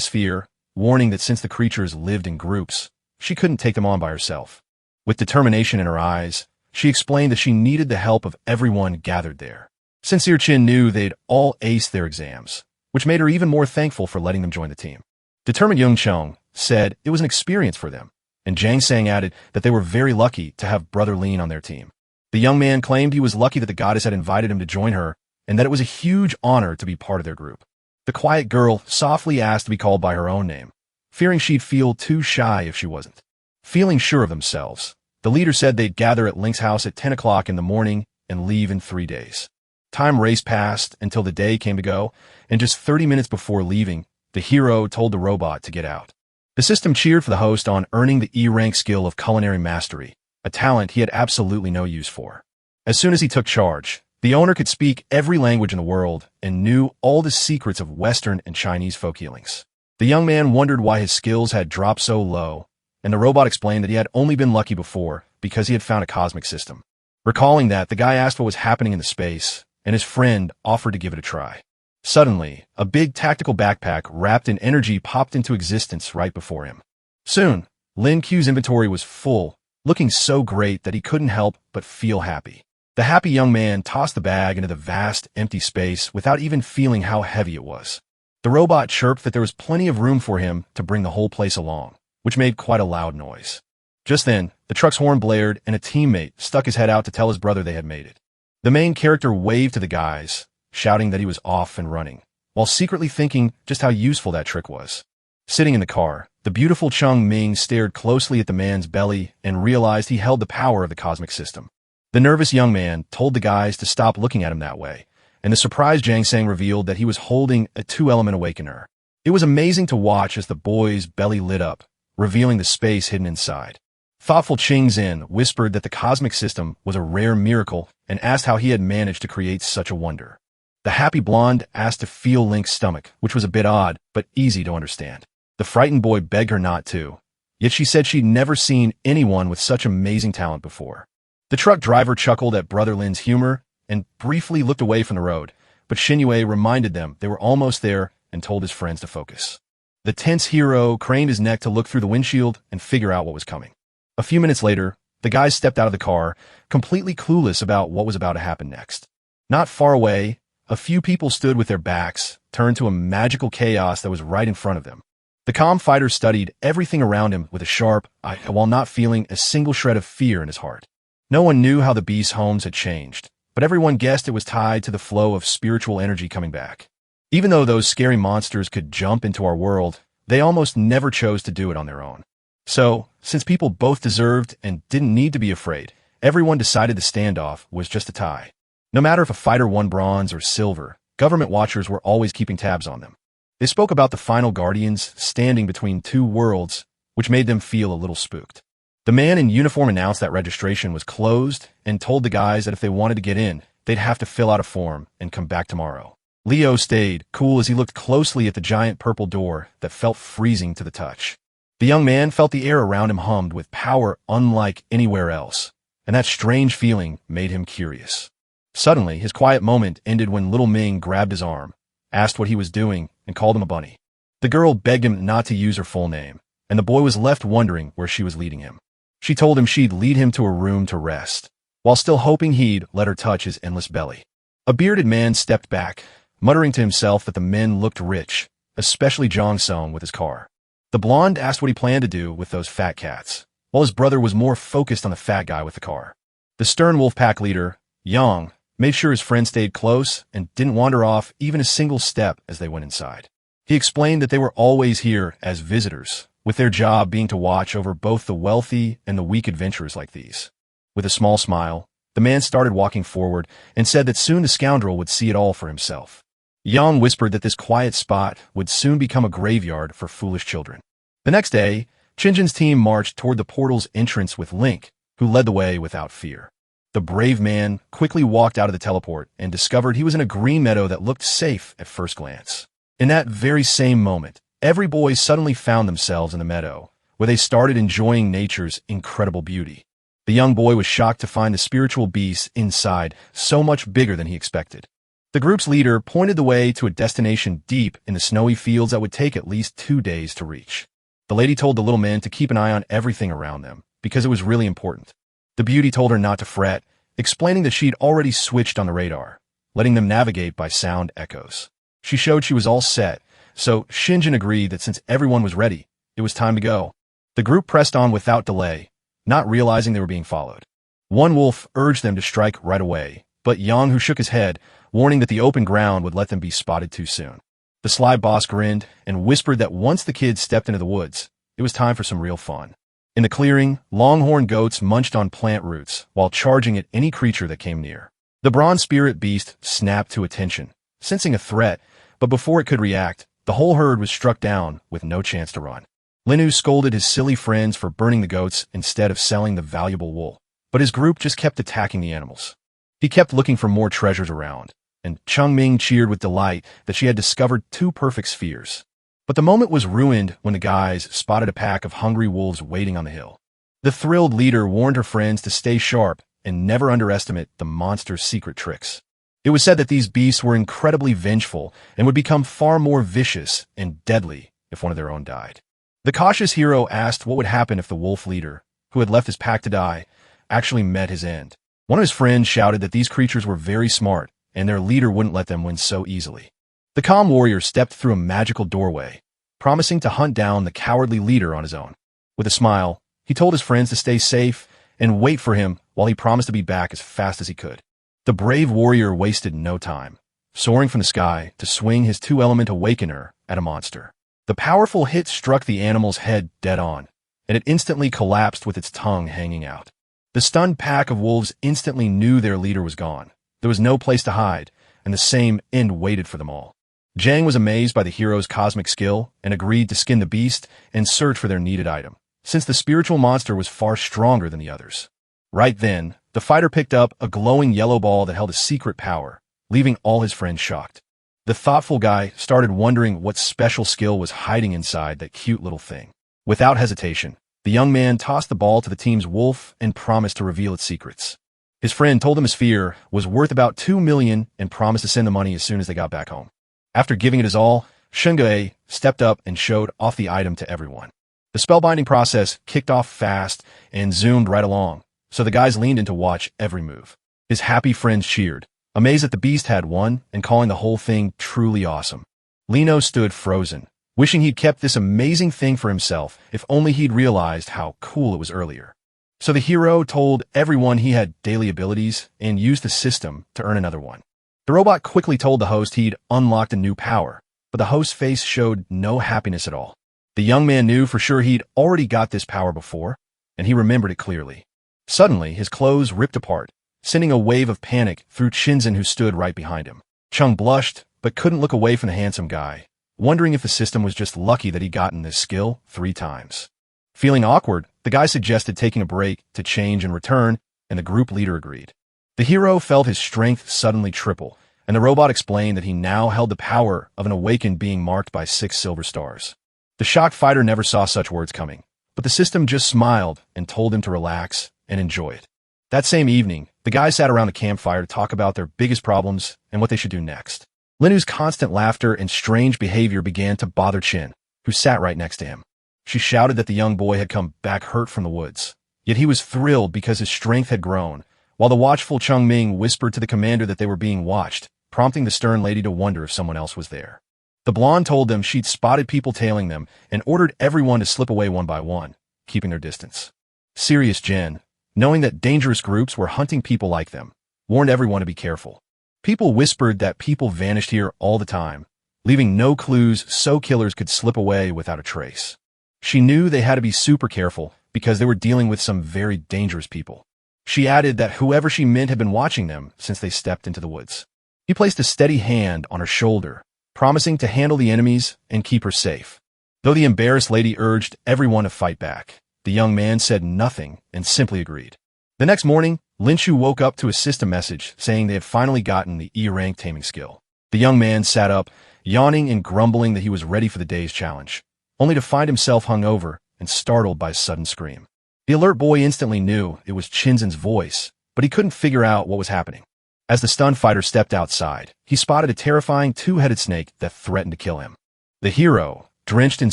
sphere, warning that since the creatures lived in groups, she couldn't take them on by herself. With determination in her eyes, she explained that she needed the help of everyone gathered there. Sincere Chin knew they'd all aced their exams, which made her even more thankful for letting them join the team. Determined Young Chung said it was an experience for them, and Jang Sang added that they were very lucky to have Brother Lean on their team. The young man claimed he was lucky that the goddess had invited him to join her, and that it was a huge honor to be part of their group. The quiet girl softly asked to be called by her own name, fearing she'd feel too shy if she wasn't. Feeling sure of themselves, the leader said they'd gather at Link's house at 10 o'clock in the morning and leave in 3 days. Time raced past until the day came to go, and just 30 minutes before leaving, the hero told the robot to get out. The system cheered for the host on earning the E-rank skill of culinary mastery, a talent he had absolutely no use for. As soon as he took charge, the owner could speak every language in the world and knew all the secrets of Western and Chinese folk healings. The young man wondered why his skills had dropped so low, and the robot explained that he had only been lucky before because he had found a cosmic system. Recalling that, the guy asked what was happening in the space, and his friend offered to give it a try. Suddenly, a big tactical backpack wrapped in energy popped into existence right before him. Soon, Lin Q's inventory was full, looking so great that he couldn't help but feel happy. The happy young man tossed the bag into the vast, empty space without even feeling how heavy it was. The robot chirped that there was plenty of room for him to bring the whole place along, which made quite a loud noise. Just then, the truck's horn blared and a teammate stuck his head out to tell his brother they had made it. The main character waved to the guys, shouting that he was off and running, while secretly thinking just how useful that trick was. Sitting in the car, the beautiful Chung Ming stared closely at the man's belly and realized he held the power of the cosmic system. The nervous young man told the guys to stop looking at him that way, and the surprised Jang Sang revealed that he was holding a two-element awakener. It was amazing to watch as the boy's belly lit up, revealing the space hidden inside. Thoughtful Ching Zin whispered that the cosmic system was a rare miracle and asked how he had managed to create such a wonder. The happy blonde asked to feel Link's stomach, which was a bit odd, but easy to understand. The frightened boy begged her not to, yet she said she'd never seen anyone with such amazing talent before. The truck driver chuckled at Brother Lin's humor and briefly looked away from the road, but Xinyue reminded them they were almost there and told his friends to focus. The tense hero craned his neck to look through the windshield and figure out what was coming. A few minutes later, the guys stepped out of the car, completely clueless about what was about to happen next. Not far away, a few people stood with their backs turned to a magical chaos that was right in front of them. The calm fighter studied everything around him with a sharp eye while not feeling a single shred of fear in his heart. No one knew how the beast's homes had changed, but everyone guessed it was tied to the flow of spiritual energy coming back. Even though those scary monsters could jump into our world, they almost never chose to do it on their own. So, since people both deserved and didn't need to be afraid, everyone decided the standoff was just a tie. No matter if a fighter won bronze or silver, government watchers were always keeping tabs on them. They spoke about the final guardians standing between two worlds, which made them feel a little spooked. The man in uniform announced that registration was closed and told the guys that if they wanted to get in, they'd have to fill out a form and come back tomorrow. Leo stayed cool as he looked closely at the giant purple door that felt freezing to the touch. The young man felt the air around him hummed with power unlike anywhere else, and that strange feeling made him curious. Suddenly, his quiet moment ended when little Ming grabbed his arm, asked what he was doing, and called him a bunny. The girl begged him not to use her full name, and the boy was left wondering where she was leading him. She told him she'd lead him to a room to rest, while still hoping he'd let her touch his endless belly. A bearded man stepped back, muttering to himself that the men looked rich, especially Jong Sung with his car. The blonde asked what he planned to do with those fat cats, while his brother was more focused on the fat guy with the car. The stern wolf pack leader, Yang, made sure his friend stayed close and didn't wander off even a single step as they went inside. He explained that they were always here as visitors, with their job being to watch over both the wealthy and the weak adventurers like these. With a small smile, the man started walking forward and said that soon the scoundrel would see it all for himself. Yang whispered that this quiet spot would soon become a graveyard for foolish children. The next day, Chinjin's team marched toward the portal's entrance with Link, who led the way without fear. The brave man quickly walked out of the teleport and discovered he was in a green meadow that looked safe at first glance. In that very same moment, every boy suddenly found themselves in the meadow, where they started enjoying nature's incredible beauty. The young boy was shocked to find the spiritual beast inside so much bigger than he expected. The group's leader pointed the way to a destination deep in the snowy fields that would take at least 2 days to reach. The lady told the little men to keep an eye on everything around them, because it was really important. The beauty told her not to fret, explaining that she'd already switched on the radar, letting them navigate by sound echoes. She showed she was all set, so Shinjin agreed that since everyone was ready, it was time to go. The group pressed on without delay, not realizing they were being followed. One wolf urged them to strike right away, but Yang, who shook his head, warning that the open ground would let them be spotted too soon. The sly boss grinned and whispered that once the kids stepped into the woods, it was time for some real fun. In the clearing, longhorn goats munched on plant roots while charging at any creature that came near. The bronze spirit beast snapped to attention, sensing a threat, but before it could react, the whole herd was struck down with no chance to run. Linu scolded his silly friends for burning the goats instead of selling the valuable wool, but his group just kept attacking the animals. He kept looking for more treasures around, and Changming cheered with delight that she had discovered 2 perfect spheres. But the moment was ruined when the guys spotted a pack of hungry wolves waiting on the hill. The thrilled leader warned her friends to stay sharp and never underestimate the monster's secret tricks. It was said that these beasts were incredibly vengeful and would become far more vicious and deadly if one of their own died. The cautious hero asked what would happen if the wolf leader, who had left his pack to die, actually met his end. One of his friends shouted that these creatures were very smart, and their leader wouldn't let them win so easily. The calm warrior stepped through a magical doorway, promising to hunt down the cowardly leader on his own. With a smile, he told his friends to stay safe and wait for him while he promised to be back as fast as he could. The brave warrior wasted no time, soaring from the sky to swing his 2-element awakener at a monster. The powerful hit struck the animal's head dead on, and it instantly collapsed with its tongue hanging out. The stunned pack of wolves instantly knew their leader was gone. There was no place to hide, and the same end waited for them all. Jang was amazed by the hero's cosmic skill and agreed to skin the beast and search for their needed item, since the spiritual monster was far stronger than the others. Right then, the fighter picked up a glowing yellow ball that held a secret power, leaving all his friends shocked. The thoughtful guy started wondering what special skill was hiding inside that cute little thing. Without hesitation, the young man tossed the ball to the team's wolf and promised to reveal its secrets. His friend told him his sphere was worth about 2 million and promised to send the money as soon as they got back home. After giving it his all, Shungae stepped up and showed off the item to everyone. The spellbinding process kicked off fast and zoomed right along, so the guys leaned in to watch every move. His happy friends cheered, amazed that the beast had won and calling the whole thing truly awesome. Lino stood frozen, wishing he'd kept this amazing thing for himself if only he'd realized how cool it was earlier. So the hero told everyone he had daily abilities and used the system to earn another one. The robot quickly told the host he'd unlocked a new power, but the host's face showed no happiness at all. The young man knew for sure he'd already got this power before, and he remembered it clearly. Suddenly, his clothes ripped apart, sending a wave of panic through Shinzen, who stood right behind him. Chung blushed, but couldn't look away from the handsome guy, wondering if the system was just lucky that he'd gotten this skill 3 times. Feeling awkward, the guy suggested taking a break to change and return, and the group leader agreed. The hero felt his strength suddenly triple, and the robot explained that he now held the power of an awakened being marked by 6 silver stars. The shocked fighter never saw such words coming, but the system just smiled and told him to relax and enjoy it. That same evening, the guys sat around a campfire to talk about their biggest problems and what they should do next. Linu's constant laughter and strange behavior began to bother Chin, who sat right next to him. She shouted that the young boy had come back hurt from the woods, yet he was thrilled because his strength had grown, while the watchful Chungming whispered to the commander that they were being watched, prompting the stern lady to wonder if someone else was there. The blonde told them she'd spotted people tailing them and ordered everyone to slip away one by one, keeping their distance. Serious Jen, knowing that dangerous groups were hunting people like them, warned everyone to be careful. People whispered that people vanished here all the time, leaving no clues so killers could slip away without a trace. She knew they had to be super careful because they were dealing with some very dangerous people. She added that whoever she meant had been watching them since they stepped into the woods. He placed a steady hand on her shoulder, promising to handle the enemies and keep her safe. Though the embarrassed lady urged everyone to fight back, the young man said nothing and simply agreed. The next morning, Linshu woke up to a system message saying they had finally gotten the E-rank taming skill. The young man sat up, yawning and grumbling that he was ready for the day's challenge, only to find himself hungover and startled by a sudden scream. The alert boy instantly knew it was Chinzen's voice, but he couldn't figure out what was happening. As the stunned fighter stepped outside, he spotted a terrifying two-headed snake that threatened to kill him. The hero, drenched in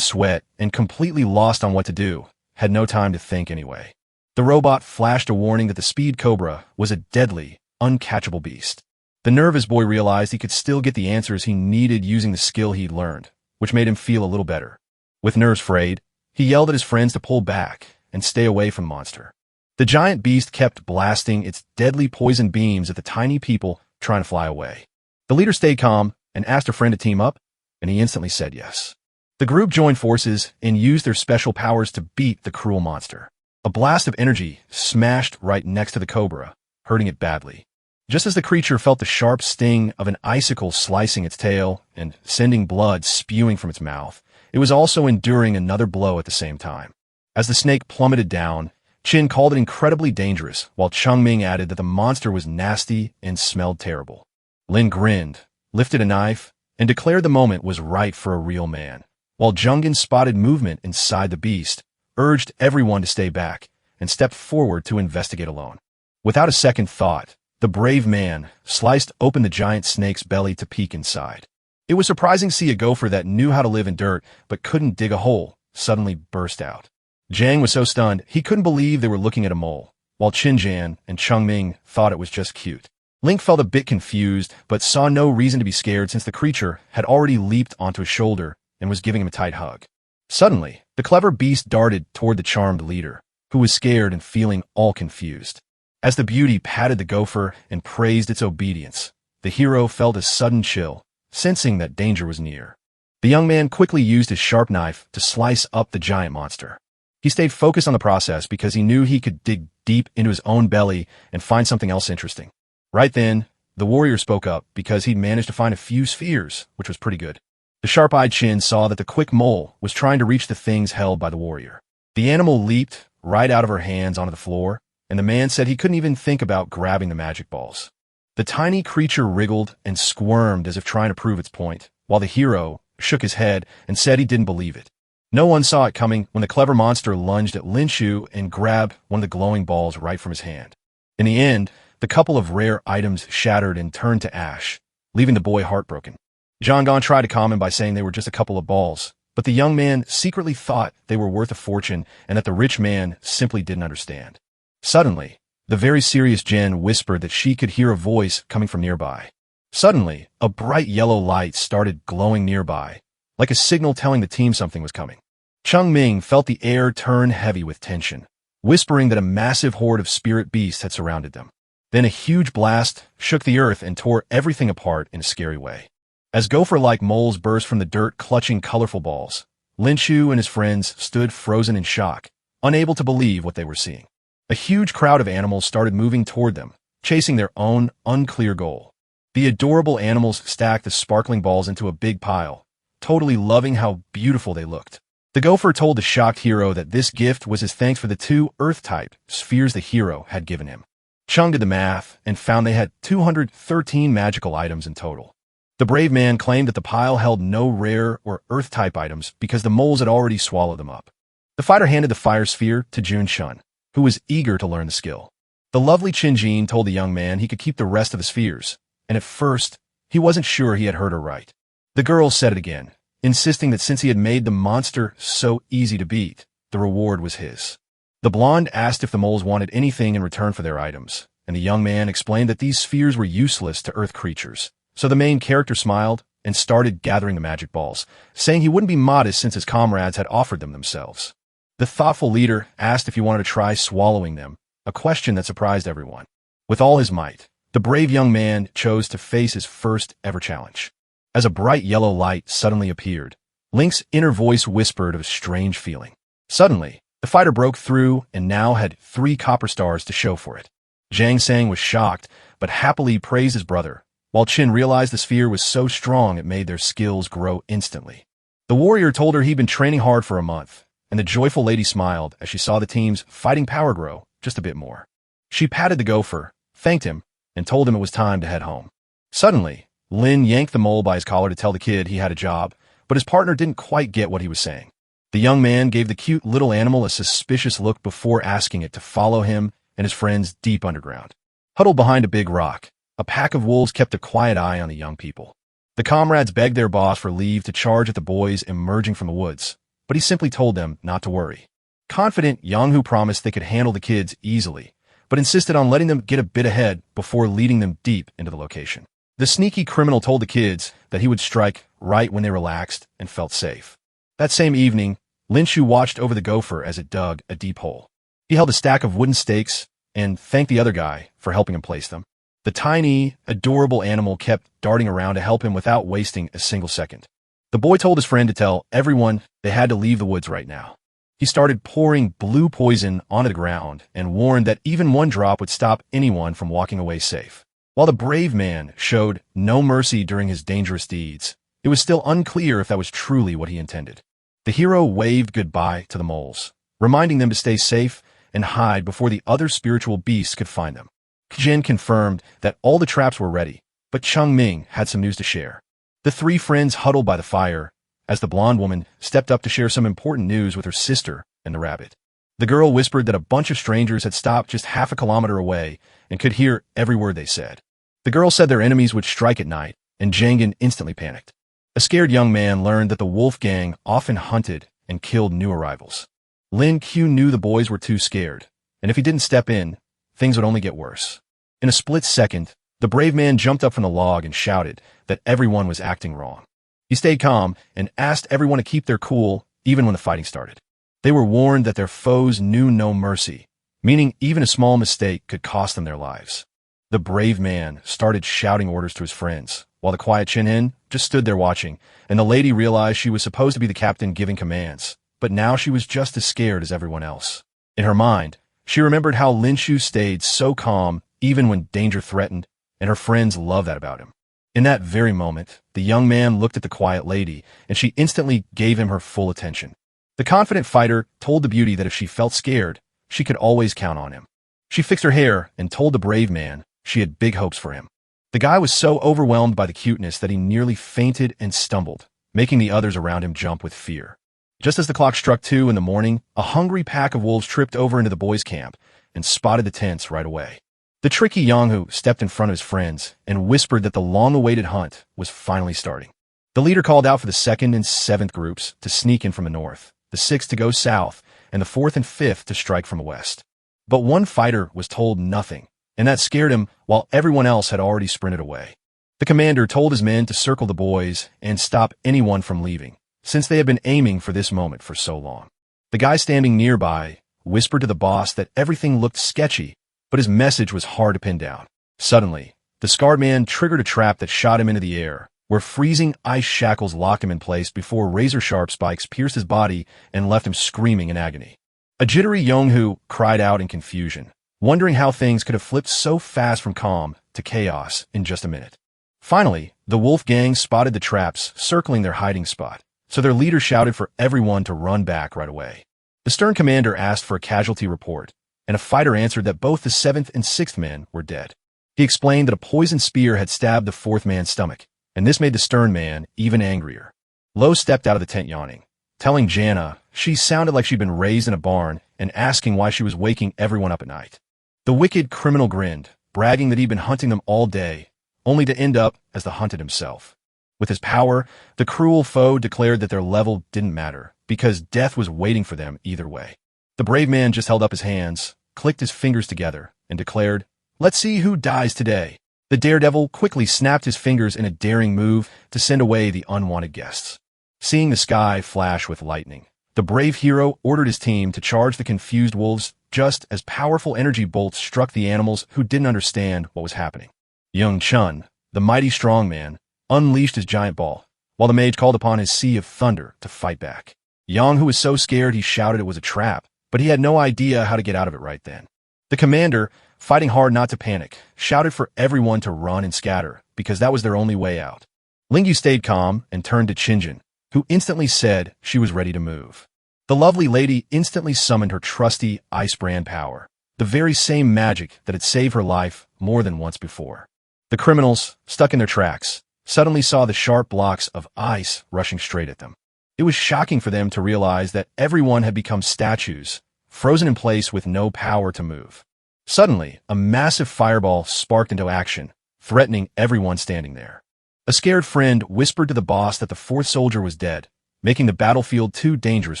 sweat and completely lost on what to do, had no time to think anyway. The robot flashed a warning that the speed cobra was a deadly, uncatchable beast. The nervous boy realized he could still get the answers he needed using the skill he'd learned, which made him feel a little better. With nerves frayed, he yelled at his friends to pull back and stay away from the monster. The giant beast kept blasting its deadly poison beams at the tiny people trying to fly away. The leader stayed calm and asked a friend to team up, and he instantly said yes. The group joined forces and used their special powers to beat the cruel monster. A blast of energy smashed right next to the cobra, hurting it badly. Just as the creature felt the sharp sting of an icicle slicing its tail and sending blood spewing from its mouth, it was also enduring another blow at the same time. As the snake plummeted down, Chin called it incredibly dangerous, while Chungming added that the monster was nasty and smelled terrible. Lin grinned, lifted a knife, and declared the moment was right for a real man, while Jungin spotted movement inside the beast, urged everyone to stay back, and stepped forward to investigate alone. Without a second thought, the brave man sliced open the giant snake's belly to peek inside. It was surprising to see a gopher that knew how to live in dirt but couldn't dig a hole suddenly burst out. Jiang was so stunned he couldn't believe they were looking at a mole, while Qinjian and Chungming thought it was just cute. Link felt a bit confused but saw no reason to be scared since the creature had already leaped onto his shoulder and was giving him a tight hug. Suddenly, the clever beast darted toward the charmed leader, who was scared and feeling all confused. As the beauty patted the gopher and praised its obedience, the hero felt a sudden chill, sensing that danger was near. The young man quickly used his sharp knife to slice up the giant monster. He stayed focused on the process because he knew he could dig deep into his own belly and find something else interesting. Right then, the warrior spoke up because he'd managed to find a few spheres, which was pretty good. The sharp-eyed Chin saw that the quick mole was trying to reach the things held by the warrior. The animal leaped right out of her hands onto the floor, and the man said he couldn't even think about grabbing the magic balls. The tiny creature wriggled and squirmed as if trying to prove its point, while the hero shook his head and said he didn't believe it. No one saw it coming when the clever monster lunged at Lin Shu and grabbed one of the glowing balls right from his hand. In the end, the couple of rare items shattered and turned to ash, leaving the boy heartbroken. Zhang Gan tried to calm him by saying they were just a couple of balls, but the young man secretly thought they were worth a fortune and that the rich man simply didn't understand. Suddenly, the very serious Jen whispered that she could hear a voice coming from nearby. Suddenly, a bright yellow light started glowing nearby, like a signal telling the team something was coming. Chung Ming felt the air turn heavy with tension, whispering that a massive horde of spirit beasts had surrounded them. Then a huge blast shook the earth and tore everything apart in a scary way. As gopher-like moles burst from the dirt clutching colorful balls, Lin Shu and his friends stood frozen in shock, unable to believe what they were seeing. A huge crowd of animals started moving toward them, chasing their own unclear goal. The adorable animals stacked the sparkling balls into a big pile, totally loving how beautiful they looked. The gopher told the shocked hero that this gift was his thanks for the 2 Earth-type spheres the hero had given him. Chung did the math and found they had 213 magical items in total. The brave man claimed that the pile held no rare or Earth-type items because the moles had already swallowed them up. The fighter handed the fire sphere to Jun Shun, who was eager to learn the skill. The lovely Qin Jin told the young man he could keep the rest of the spheres, and at first, he wasn't sure he had heard her right. The girl said it again, insisting that since he had made the monster so easy to beat, the reward was his. The blonde asked if the moles wanted anything in return for their items, and the young man explained that these spheres were useless to Earth creatures. So the main character smiled and started gathering the magic balls, saying he wouldn't be modest since his comrades had offered them themselves. The thoughtful leader asked if he wanted to try swallowing them, a question that surprised everyone. With all his might, the brave young man chose to face his first ever challenge. As a bright yellow light suddenly appeared, Link's inner voice whispered of a strange feeling. Suddenly, the fighter broke through and now had 3 copper stars to show for it. Zhang Sang was shocked, but happily praised his brother, while Qin realized the sphere was so strong it made their skills grow instantly. The warrior told her he'd been training hard for a month, and the joyful lady smiled as she saw the team's fighting power grow just a bit more. She patted the gopher, thanked him, and told him it was time to head home. Suddenly, Lin yanked the mole by his collar to tell the kid he had a job, but his partner didn't quite get what he was saying. The young man gave the cute little animal a suspicious look before asking it to follow him and his friends deep underground. Huddled behind a big rock, a pack of wolves kept a quiet eye on the young people. The comrades begged their boss for leave to charge at the boys emerging from the woods, but he simply told them not to worry. Confident, Yang-Hu promised they could handle the kids easily, but insisted on letting them get a bit ahead before leading them deep into the location. The sneaky criminal told the kids that he would strike right when they relaxed and felt safe. That same evening, Linshu watched over the gopher as it dug a deep hole. He held a stack of wooden stakes and thanked the other guy for helping him place them. The tiny, adorable animal kept darting around to help him without wasting a single second. The boy told his friend to tell everyone they had to leave the woods right now. He started pouring blue poison onto the ground and warned that even one drop would stop anyone from walking away safe. While the brave man showed no mercy during his dangerous deeds, it was still unclear if that was truly what he intended. The hero waved goodbye to the moles, reminding them to stay safe and hide before the other spiritual beasts could find them. Jin confirmed that all the traps were ready, but Chung Ming had some news to share. The three friends huddled by the fire as the blonde woman stepped up to share some important news with her sister and the rabbit. The girl whispered that a bunch of strangers had stopped just half a kilometer away and could hear every word they said. The girl said their enemies would strike at night, and Jangan instantly panicked. A scared young man learned that the wolf gang often hunted and killed new arrivals. Lin Q knew the boys were too scared, and if he didn't step in, things would only get worse. In a split second, the brave man jumped up from the log and shouted that everyone was acting wrong. He stayed calm and asked everyone to keep their cool even when the fighting started. They were warned that their foes knew no mercy, meaning even a small mistake could cost them their lives. The brave man started shouting orders to his friends, while the quiet Chin-Hin just stood there watching, and the lady realized she was supposed to be the captain giving commands, but now she was just as scared as everyone else. In her mind, she remembered how Linshu stayed so calm even when danger threatened, and her friends loved that about him. In that very moment, the young man looked at the quiet lady, and she instantly gave him her full attention. The confident fighter told the beauty that if she felt scared, she could always count on him. She fixed her hair and told the brave man she had big hopes for him. The guy was so overwhelmed by the cuteness that he nearly fainted and stumbled, making the others around him jump with fear. Just as the clock struck 2 in the morning, a hungry pack of wolves tripped over into the boys' camp and spotted the tents right away. The tricky Yang-Hu stepped in front of his friends and whispered that the long-awaited hunt was finally starting. The leader called out for the 2nd and 7th groups to sneak in from the north, the 6th to go south, and the 4th and 5th to strike from the west. But one fighter was told nothing, and that scared him while everyone else had already sprinted away. The commander told his men to circle the boys and stop anyone from leaving, since they had been aiming for this moment for so long. The guy standing nearby whispered to the boss that everything looked sketchy, but his message was hard to pin down. Suddenly, the scarred man triggered a trap that shot him into the air, where freezing ice shackles locked him in place before razor-sharp spikes pierced his body and left him screaming in agony. A jittery Yang-Hu cried out in confusion, wondering how things could have flipped so fast from calm to chaos in just a minute. Finally, the wolf gang spotted the traps circling their hiding spot, so their leader shouted for everyone to run back right away. The stern commander asked for a casualty report, and a fighter answered that both the 7th and 6th men were dead. He explained that a poisoned spear had stabbed the 4th man's stomach, and this made the stern man even angrier. Lo stepped out of the tent yawning, telling Jana she sounded like she'd been raised in a barn and asking why she was waking everyone up at night. The wicked criminal grinned, bragging that he'd been hunting them all day, only to end up as the hunted himself. With his power, the cruel foe declared that their level didn't matter, because death was waiting for them either way. The brave man just held up his hands, clicked his fingers together, and declared, "Let's see who dies today." The daredevil quickly snapped his fingers in a daring move to send away the unwanted guests. Seeing the sky flash with lightning, the brave hero ordered his team to charge the confused wolves just as powerful energy bolts struck the animals who didn't understand what was happening. Young Chun, the mighty strongman, unleashed his giant ball, while the mage called upon his sea of thunder to fight back. Yang, who was so scared he shouted it was a trap, but he had no idea how to get out of it right then. The commander, fighting hard not to panic, shouted for everyone to run and scatter, because that was their only way out. Lingyu stayed calm and turned to Qinjin, who instantly said she was ready to move. The lovely lady instantly summoned her trusty ice brand power, the very same magic that had saved her life more than once before. The criminals, stuck in their tracks, suddenly saw the sharp blocks of ice rushing straight at them. It was shocking for them to realize that everyone had become statues, frozen in place with no power to move. Suddenly, a massive fireball sparked into action, threatening everyone standing there. A scared friend whispered to the boss that the fourth soldier was dead, making the battlefield too dangerous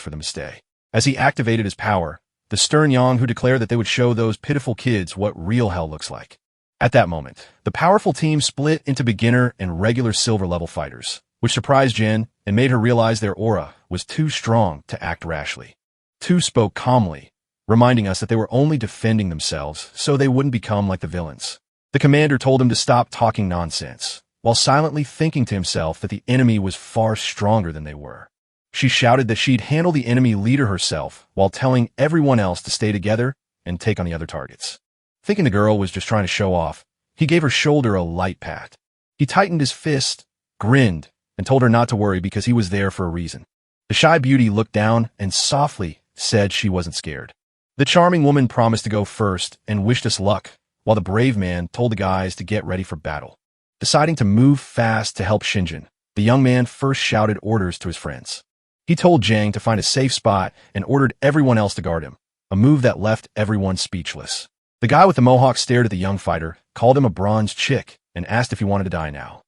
for them to stay. As he activated his power, the stern Yang declared that they would show those pitiful kids what real hell looks like. At that moment, the powerful team split into beginner and regular silver-level fighters, which surprised Jin and made her realize their aura was too strong to act rashly. Two spoke calmly, reminding us that they were only defending themselves so they wouldn't become like the villains. The commander told him to stop talking nonsense, while silently thinking to himself that the enemy was far stronger than they were. She shouted that she'd handle the enemy leader herself while telling everyone else to stay together and take on the other targets. Thinking the girl was just trying to show off, he gave her shoulder a light pat. He tightened his fist, grinned, and told her not to worry because he was there for a reason. The shy beauty looked down and softly said she wasn't scared. The charming woman promised to go first and wished us luck, while the brave man told the guys to get ready for battle. Deciding to move fast to help Shinjin, the young man first shouted orders to his friends. He told Jang to find a safe spot and ordered everyone else to guard him, a move that left everyone speechless. The guy with the mohawk stared at the young fighter, called him a bronze chick, and asked if he wanted to die now.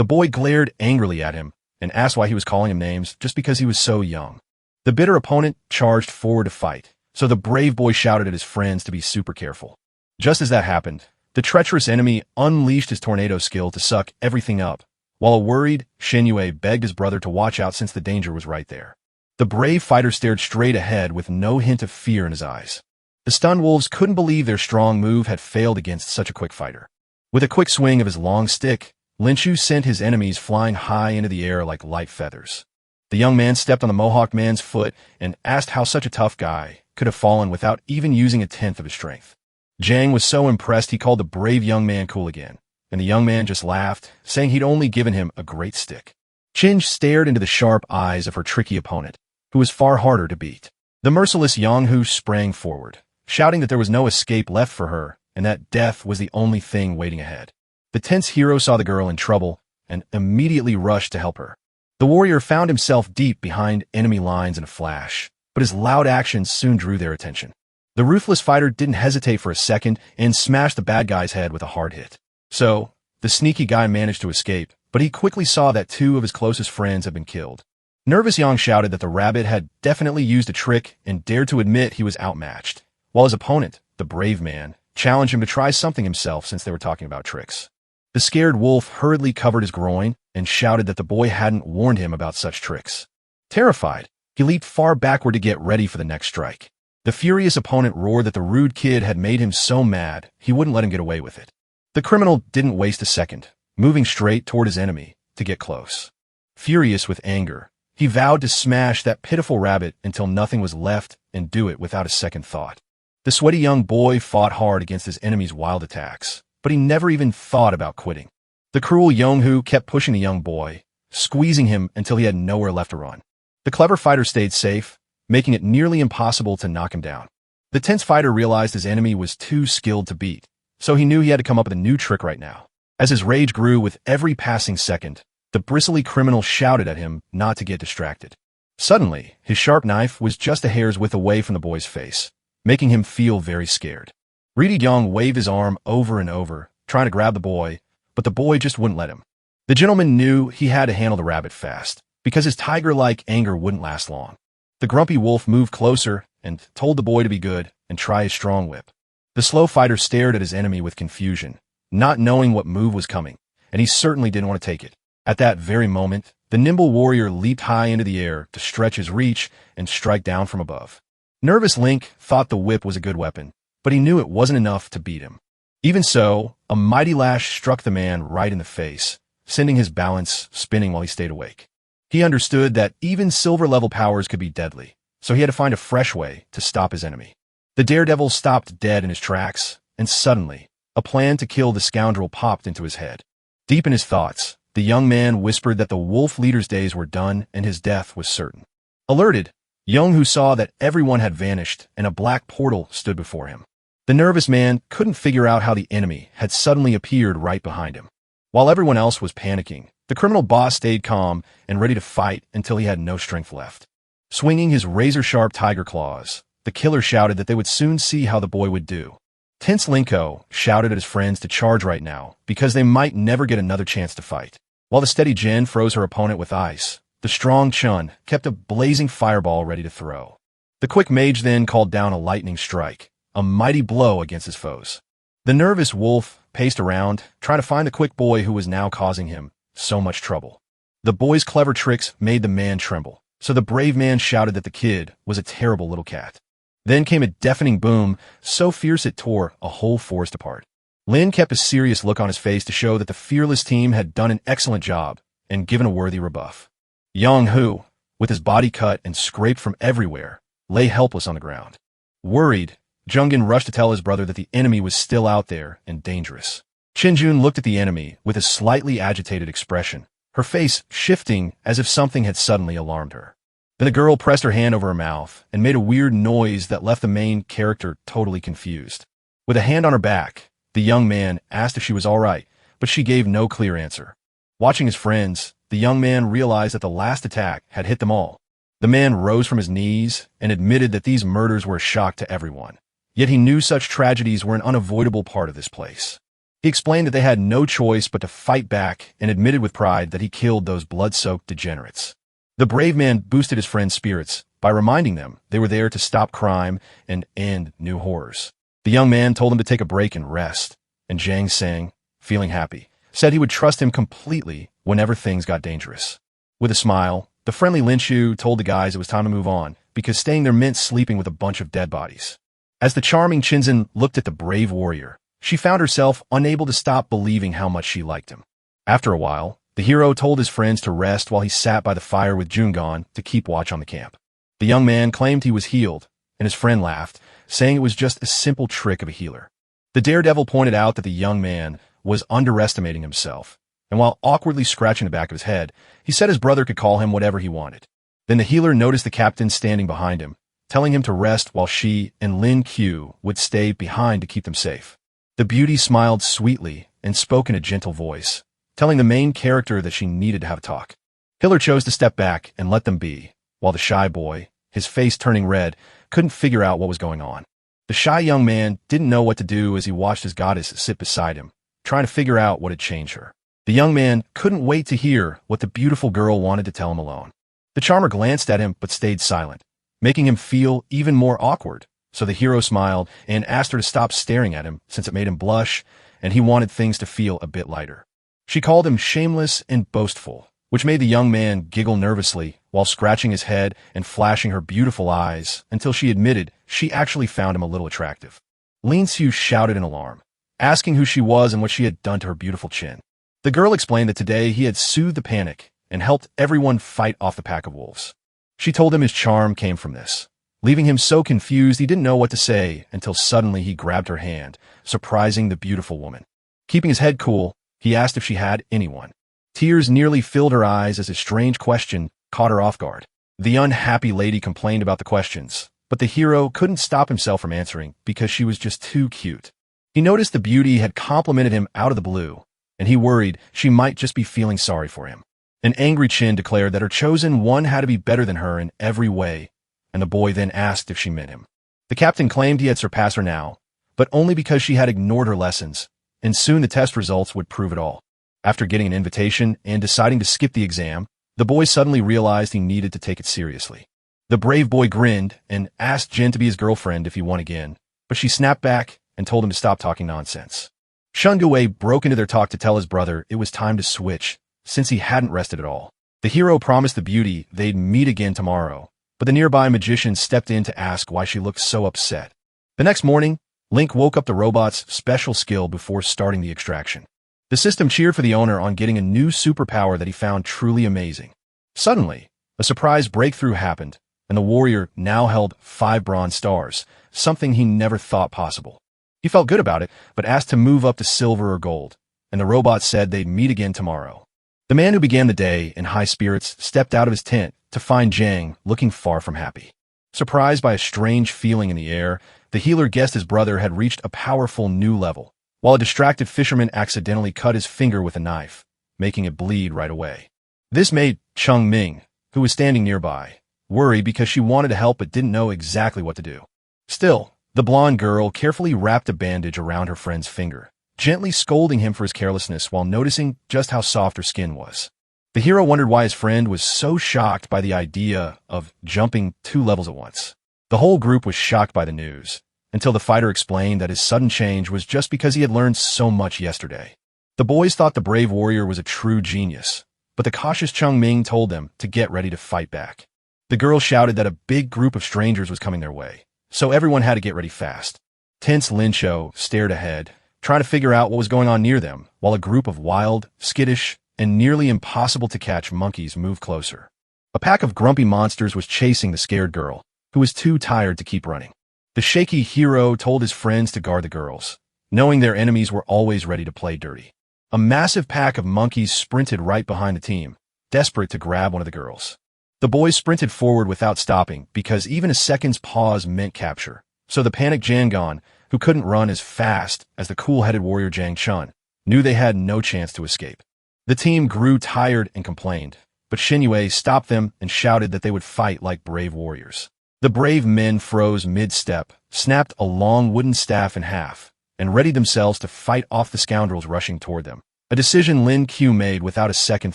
The boy glared angrily at him and asked why he was calling him names just because he was so young. The bitter opponent charged forward to fight, so the brave boy shouted at his friends to be super careful. Just as that happened, the treacherous enemy unleashed his tornado skill to suck everything up, while a worried Shin-Yue begged his brother to watch out since the danger was right there. The brave fighter stared straight ahead with no hint of fear in his eyes. The stunned wolves couldn't believe their strong move had failed against such a quick fighter. With a quick swing of his long stick, Linshu sent his enemies flying high into the air like light feathers. The young man stepped on the mohawk man's foot and asked how such a tough guy could have fallen without even using a tenth of his strength. Jang was so impressed he called the brave young man cool again, and the young man just laughed, saying he'd only given him a great stick. Chinj stared into the sharp eyes of her tricky opponent, who was far harder to beat. The merciless Yonghu sprang forward, shouting that there was no escape left for her and that death was the only thing waiting ahead. The tense hero saw the girl in trouble and immediately rushed to help her. The warrior found himself deep behind enemy lines in a flash, but his loud actions soon drew their attention. The ruthless fighter didn't hesitate for a second and smashed the bad guy's head with a hard hit. So, the sneaky guy managed to escape, but he quickly saw that two of his closest friends had been killed. Nervous Yang shouted that the rabbit had definitely used a trick and dared to admit he was outmatched, while his opponent, the brave man, challenged him to try something himself since they were talking about tricks. The scared wolf hurriedly covered his groin and shouted that the boy hadn't warned him about such tricks. Terrified, he leaped far backward to get ready for the next strike. The furious opponent roared that the rude kid had made him so mad he wouldn't let him get away with it. The criminal didn't waste a second, moving straight toward his enemy to get close. Furious with anger, he vowed to smash that pitiful rabbit until nothing was left and do it without a second thought. The sweaty young boy fought hard against his enemy's wild attacks, but he never even thought about quitting. The cruel Yonghu kept pushing the young boy, squeezing him until he had nowhere left to run. The clever fighter stayed safe, making it nearly impossible to knock him down. The tense fighter realized his enemy was too skilled to beat, so he knew he had to come up with a new trick right now. As his rage grew with every passing second, the bristly criminal shouted at him not to get distracted. Suddenly, his sharp knife was just a hair's width away from the boy's face, making him feel very scared. Reedy Young waved his arm over and over, trying to grab the boy, but the boy just wouldn't let him. The gentleman knew he had to handle the rabbit fast, because his tiger-like anger wouldn't last long. The grumpy wolf moved closer and told the boy to be good and try his strong whip. The slow fighter stared at his enemy with confusion, not knowing what move was coming, and he certainly didn't want to take it. At that very moment, the nimble warrior leaped high into the air to stretch his reach and strike down from above. Nervous Link thought the whip was a good weapon, but he knew it wasn't enough to beat him. Even so, a mighty lash struck the man right in the face, sending his balance spinning while he stayed awake. He understood that even silver-level powers could be deadly, so he had to find a fresh way to stop his enemy. The daredevil stopped dead in his tracks, and suddenly, a plan to kill the scoundrel popped into his head. Deep in his thoughts, the young man whispered that the wolf leader's days were done and his death was certain. Alerted, Yonghu saw that everyone had vanished and a black portal stood before him. The nervous man couldn't figure out how the enemy had suddenly appeared right behind him. While everyone else was panicking, The criminal boss stayed calm and ready to fight until he had no strength left. Swinging his razor-sharp tiger claws, the killer shouted that they would soon see how the boy would do. Tense Linko shouted at his friends to charge right now because they might never get another chance to fight. While the steady Jin froze her opponent with ice, the strong Chun kept a blazing fireball ready to throw. The quick mage then called down a lightning strike, a mighty blow against his foes. The nervous wolf paced around, trying to find the quick boy who was now causing him so much trouble. The boy's clever tricks made the man tremble, so the brave man shouted that the kid was a terrible little cat. Then came a deafening boom, so fierce it tore a whole forest apart. Lin kept a serious look on his face to show that the fearless team had done an excellent job and given a worthy rebuff. Yang Hu, with his body cut and scraped from everywhere, lay helpless on the ground. Worried, Jungin rushed to tell his brother that the enemy was still out there and dangerous. Qinjun looked at the enemy with a slightly agitated expression, her face shifting as if something had suddenly alarmed her. Then the girl pressed her hand over her mouth and made a weird noise that left the main character totally confused. With a hand on her back, the young man asked if she was all right, but she gave no clear answer. Watching his friends, the young man realized that the last attack had hit them all. The man rose from his knees and admitted that these murders were a shock to everyone. Yet he knew such tragedies were an unavoidable part of this place. He explained that they had no choice but to fight back and admitted with pride that he killed those blood-soaked degenerates. The brave man boosted his friends' spirits by reminding them they were there to stop crime and end new horrors. The young man told them to take a break and rest, and Zhang Sang, feeling happy, said he would trust him completely whenever things got dangerous. With a smile, the friendly Lin Shu told the guys it was time to move on because staying there meant sleeping with a bunch of dead bodies. As the charming Qinzhen looked at the brave warrior, she found herself unable to stop believing how much she liked him. After a while, the hero told his friends to rest while he sat by the fire with Jungon to keep watch on the camp. The young man claimed he was healed, and his friend laughed, saying it was just a simple trick of a healer. The daredevil pointed out that the young man was underestimating himself, and while awkwardly scratching the back of his head, he said his brother could call him whatever he wanted. Then the healer noticed the captain standing behind him, telling him to rest while she and Lin Q would stay behind to keep them safe. The beauty smiled sweetly and spoke in a gentle voice, telling the main character that she needed to have a talk. Hiller chose to step back and let them be, while the shy boy, his face turning red, couldn't figure out what was going on. The shy young man didn't know what to do as he watched his goddess sit beside him, trying to figure out what had changed her. The young man couldn't wait to hear what the beautiful girl wanted to tell him alone. The charmer glanced at him but stayed silent, making him feel even more awkward. So the hero smiled and asked her to stop staring at him since it made him blush and he wanted things to feel a bit lighter. She called him shameless and boastful, which made the young man giggle nervously while scratching his head and flashing her beautiful eyes until she admitted she actually found him a little attractive. Lin Xiu shouted in alarm, asking who she was and what she had done to her beautiful chin. The girl explained that today he had soothed the panic and helped everyone fight off the pack of wolves. She told him his charm came from this, leaving him so confused he didn't know what to say until suddenly he grabbed her hand, surprising the beautiful woman. Keeping his head cool, he asked if she had anyone. Tears nearly filled her eyes as a strange question caught her off guard. The unhappy lady complained about the questions, but the hero couldn't stop himself from answering because she was just too cute. He noticed the beauty had complimented him out of the blue, and he worried she might just be feeling sorry for him. An angry Chin declared that her chosen one had to be better than her in every way, and the boy then asked if she meant him. The captain claimed he had surpassed her now, but only because she had ignored her lessons, and soon the test results would prove it all. After getting an invitation and deciding to skip the exam, the boy suddenly realized he needed to take it seriously. The brave boy grinned and asked Jin to be his girlfriend if he won again, but she snapped back and told him to stop talking nonsense. Shungui broke into their talk to tell his brother it was time to switch, since he hadn't rested at all. The hero promised the beauty they'd meet again tomorrow, but the nearby magician stepped in to ask why she looked so upset. The next morning, Link woke up the robot's special skill before starting the extraction. The system cheered for the owner on getting a new superpower that he found truly amazing. Suddenly, a surprise breakthrough happened, and the warrior now held 5 bronze stars, something he never thought possible. He felt good about it, but asked to move up to silver or gold, and the robot said they'd meet again tomorrow. The man who began the day in high spirits stepped out of his tent to find Zhang looking far from happy. Surprised by a strange feeling in the air, the healer guessed his brother had reached a powerful new level, while a distracted fisherman accidentally cut his finger with a knife, making it bleed right away. This made Chung Ming, who was standing nearby, worry because she wanted to help but didn't know exactly what to do. Still, the blonde girl carefully wrapped a bandage around her friend's finger, gently scolding him for his carelessness while noticing just how soft her skin was. The hero wondered why his friend was so shocked by the idea of jumping 2 levels at once. The whole group was shocked by the news, until the fighter explained that his sudden change was just because he had learned so much yesterday. The boys thought the brave warrior was a true genius, but the cautious Chung Ming told them to get ready to fight back. The girl shouted that a big group of strangers was coming their way, so everyone had to get ready fast. Tense Lin Cho stared ahead, trying to figure out what was going on near them, while a group of wild, skittish, and nearly impossible to catch monkeys moved closer. A pack of grumpy monsters was chasing the scared girl, who was too tired to keep running. The shaky hero told his friends to guard the girls, knowing their enemies were always ready to play dirty. A massive pack of monkeys sprinted right behind the team, desperate to grab one of the girls. The boys sprinted forward without stopping because even a second's pause meant capture, so the panicked Jangon, who couldn't run as fast as the cool-headed warrior Jang Chun, knew they had no chance to escape. The team grew tired and complained, but Xinyue stopped them and shouted that they would fight like brave warriors. The brave men froze mid-step, snapped a long wooden staff in half, and readied themselves to fight off the scoundrels rushing toward them, a decision Lin Q made without a second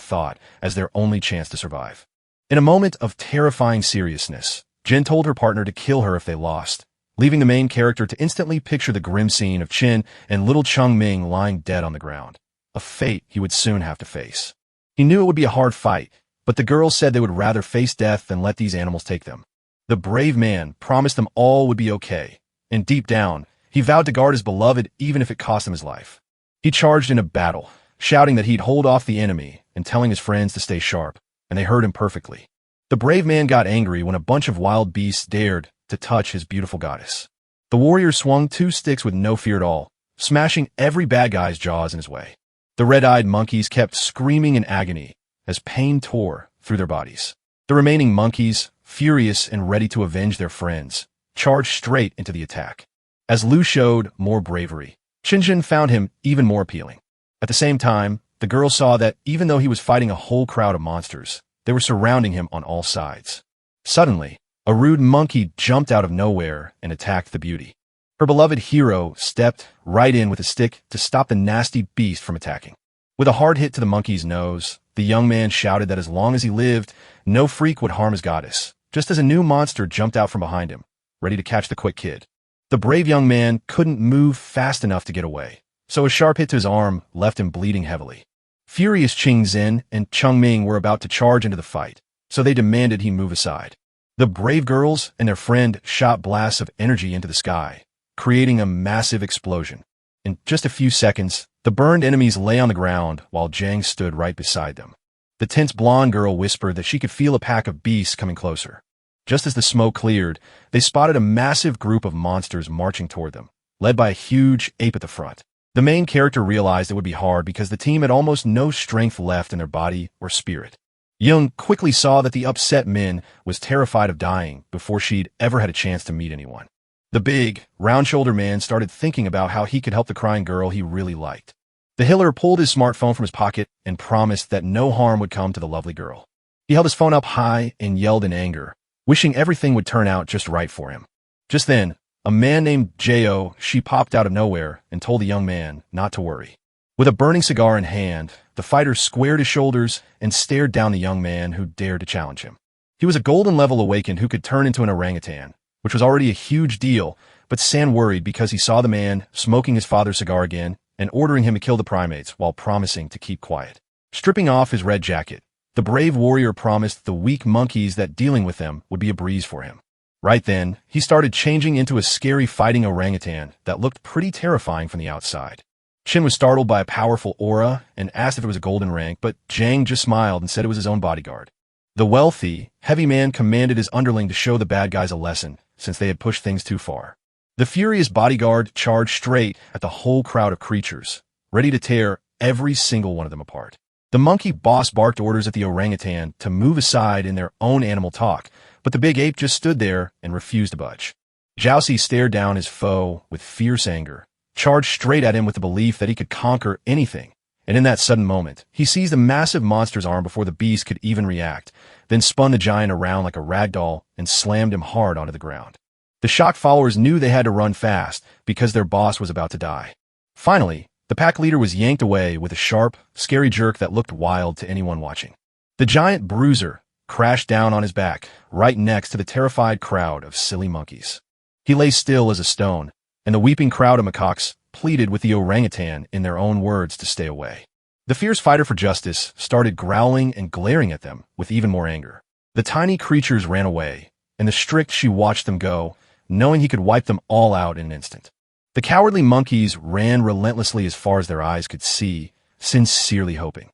thought as their only chance to survive. In a moment of terrifying seriousness, Jin told her partner to kill her if they lost, leaving the main character to instantly picture the grim scene of Qin and little Chung Ming lying dead on the ground, a fate he would soon have to face. He knew it would be a hard fight, but the girls said they would rather face death than let these animals take them. The brave man promised them all would be okay, and deep down, he vowed to guard his beloved even if it cost him his life. He charged in a battle, shouting that he'd hold off the enemy and telling his friends to stay sharp, and they heard him perfectly. The brave man got angry when a bunch of wild beasts dared to touch his beautiful goddess. The warrior swung 2 sticks with no fear at all, smashing every bad guy's jaws in his way. The red-eyed monkeys kept screaming in agony as pain tore through their bodies. The remaining monkeys, furious and ready to avenge their friends, charged straight into the attack. As Lu showed more bravery, Xinjin found him even more appealing. At the same time, the girl saw that even though he was fighting a whole crowd of monsters, they were surrounding him on all sides. Suddenly, a rude monkey jumped out of nowhere and attacked the beauty. Her beloved hero stepped right in with a stick to stop the nasty beast from attacking. With a hard hit to the monkey's nose, the young man shouted that as long as he lived, no freak would harm his goddess, just as a new monster jumped out from behind him, ready to catch the quick kid. The brave young man couldn't move fast enough to get away, so a sharp hit to his arm left him bleeding heavily. Furious Qing Zhen and Chung Ming were about to charge into the fight, so they demanded he move aside. The brave girls and their friend shot blasts of energy into the sky, creating a massive explosion. In just a few seconds, the burned enemies lay on the ground while Jang stood right beside them. The tense blonde girl whispered that she could feel a pack of beasts coming closer. Just as the smoke cleared, they spotted a massive group of monsters marching toward them, led by a huge ape at the front. The main character realized it would be hard because the team had almost no strength left in their body or spirit. Young quickly saw that the upset Min was terrified of dying before she'd ever had a chance to meet anyone. The big, round-shouldered man started thinking about how he could help the crying girl he really liked. The healer pulled his smartphone from his pocket and promised that no harm would come to the lovely girl. He held his phone up high and yelled in anger, wishing everything would turn out just right for him. Just then, a man named Jo. She popped out of nowhere and told the young man not to worry. With a burning cigar in hand, the fighter squared his shoulders and stared down the young man who dared to challenge him. He was a golden-level awakened who could turn into an orangutan, which was already a huge deal, but San worried because he saw the man smoking his father's cigar again and ordering him to kill the primates while promising to keep quiet. Stripping off his red jacket, the brave warrior promised the weak monkeys that dealing with them would be a breeze for him. Right then, he started changing into a scary fighting orangutan that looked pretty terrifying from the outside. Qin was startled by a powerful aura and asked if it was a golden rank, but Jang just smiled and said it was his own bodyguard. The wealthy, heavy man commanded his underling to show the bad guys a lesson, since they had pushed things too far. The furious bodyguard charged straight at the whole crowd of creatures, ready to tear every single one of them apart. The monkey boss barked orders at the orangutan to move aside in their own animal talk, but the big ape just stood there and refused to budge. Jiaoxi stared down his foe with fierce anger, charged straight at him with the belief that he could conquer anything, And in that sudden moment, he seized a massive monster's arm before the beast could even react, then spun the giant around like a rag doll and slammed him hard onto the ground. The shocked followers knew they had to run fast because their boss was about to die. Finally, the pack leader was yanked away with a sharp, scary jerk that looked wild to anyone watching. The giant bruiser crashed down on his back, right next to the terrified crowd of silly monkeys. He lay still as a stone, and the weeping crowd of macaques pleaded with the orangutan in their own words to stay away. The fierce fighter for justice started growling and glaring at them with even more anger. The tiny creatures ran away, and the strict Shi watched them go, knowing he could wipe them all out in an instant. The cowardly monkeys ran relentlessly as far as their eyes could see, sincerely hoping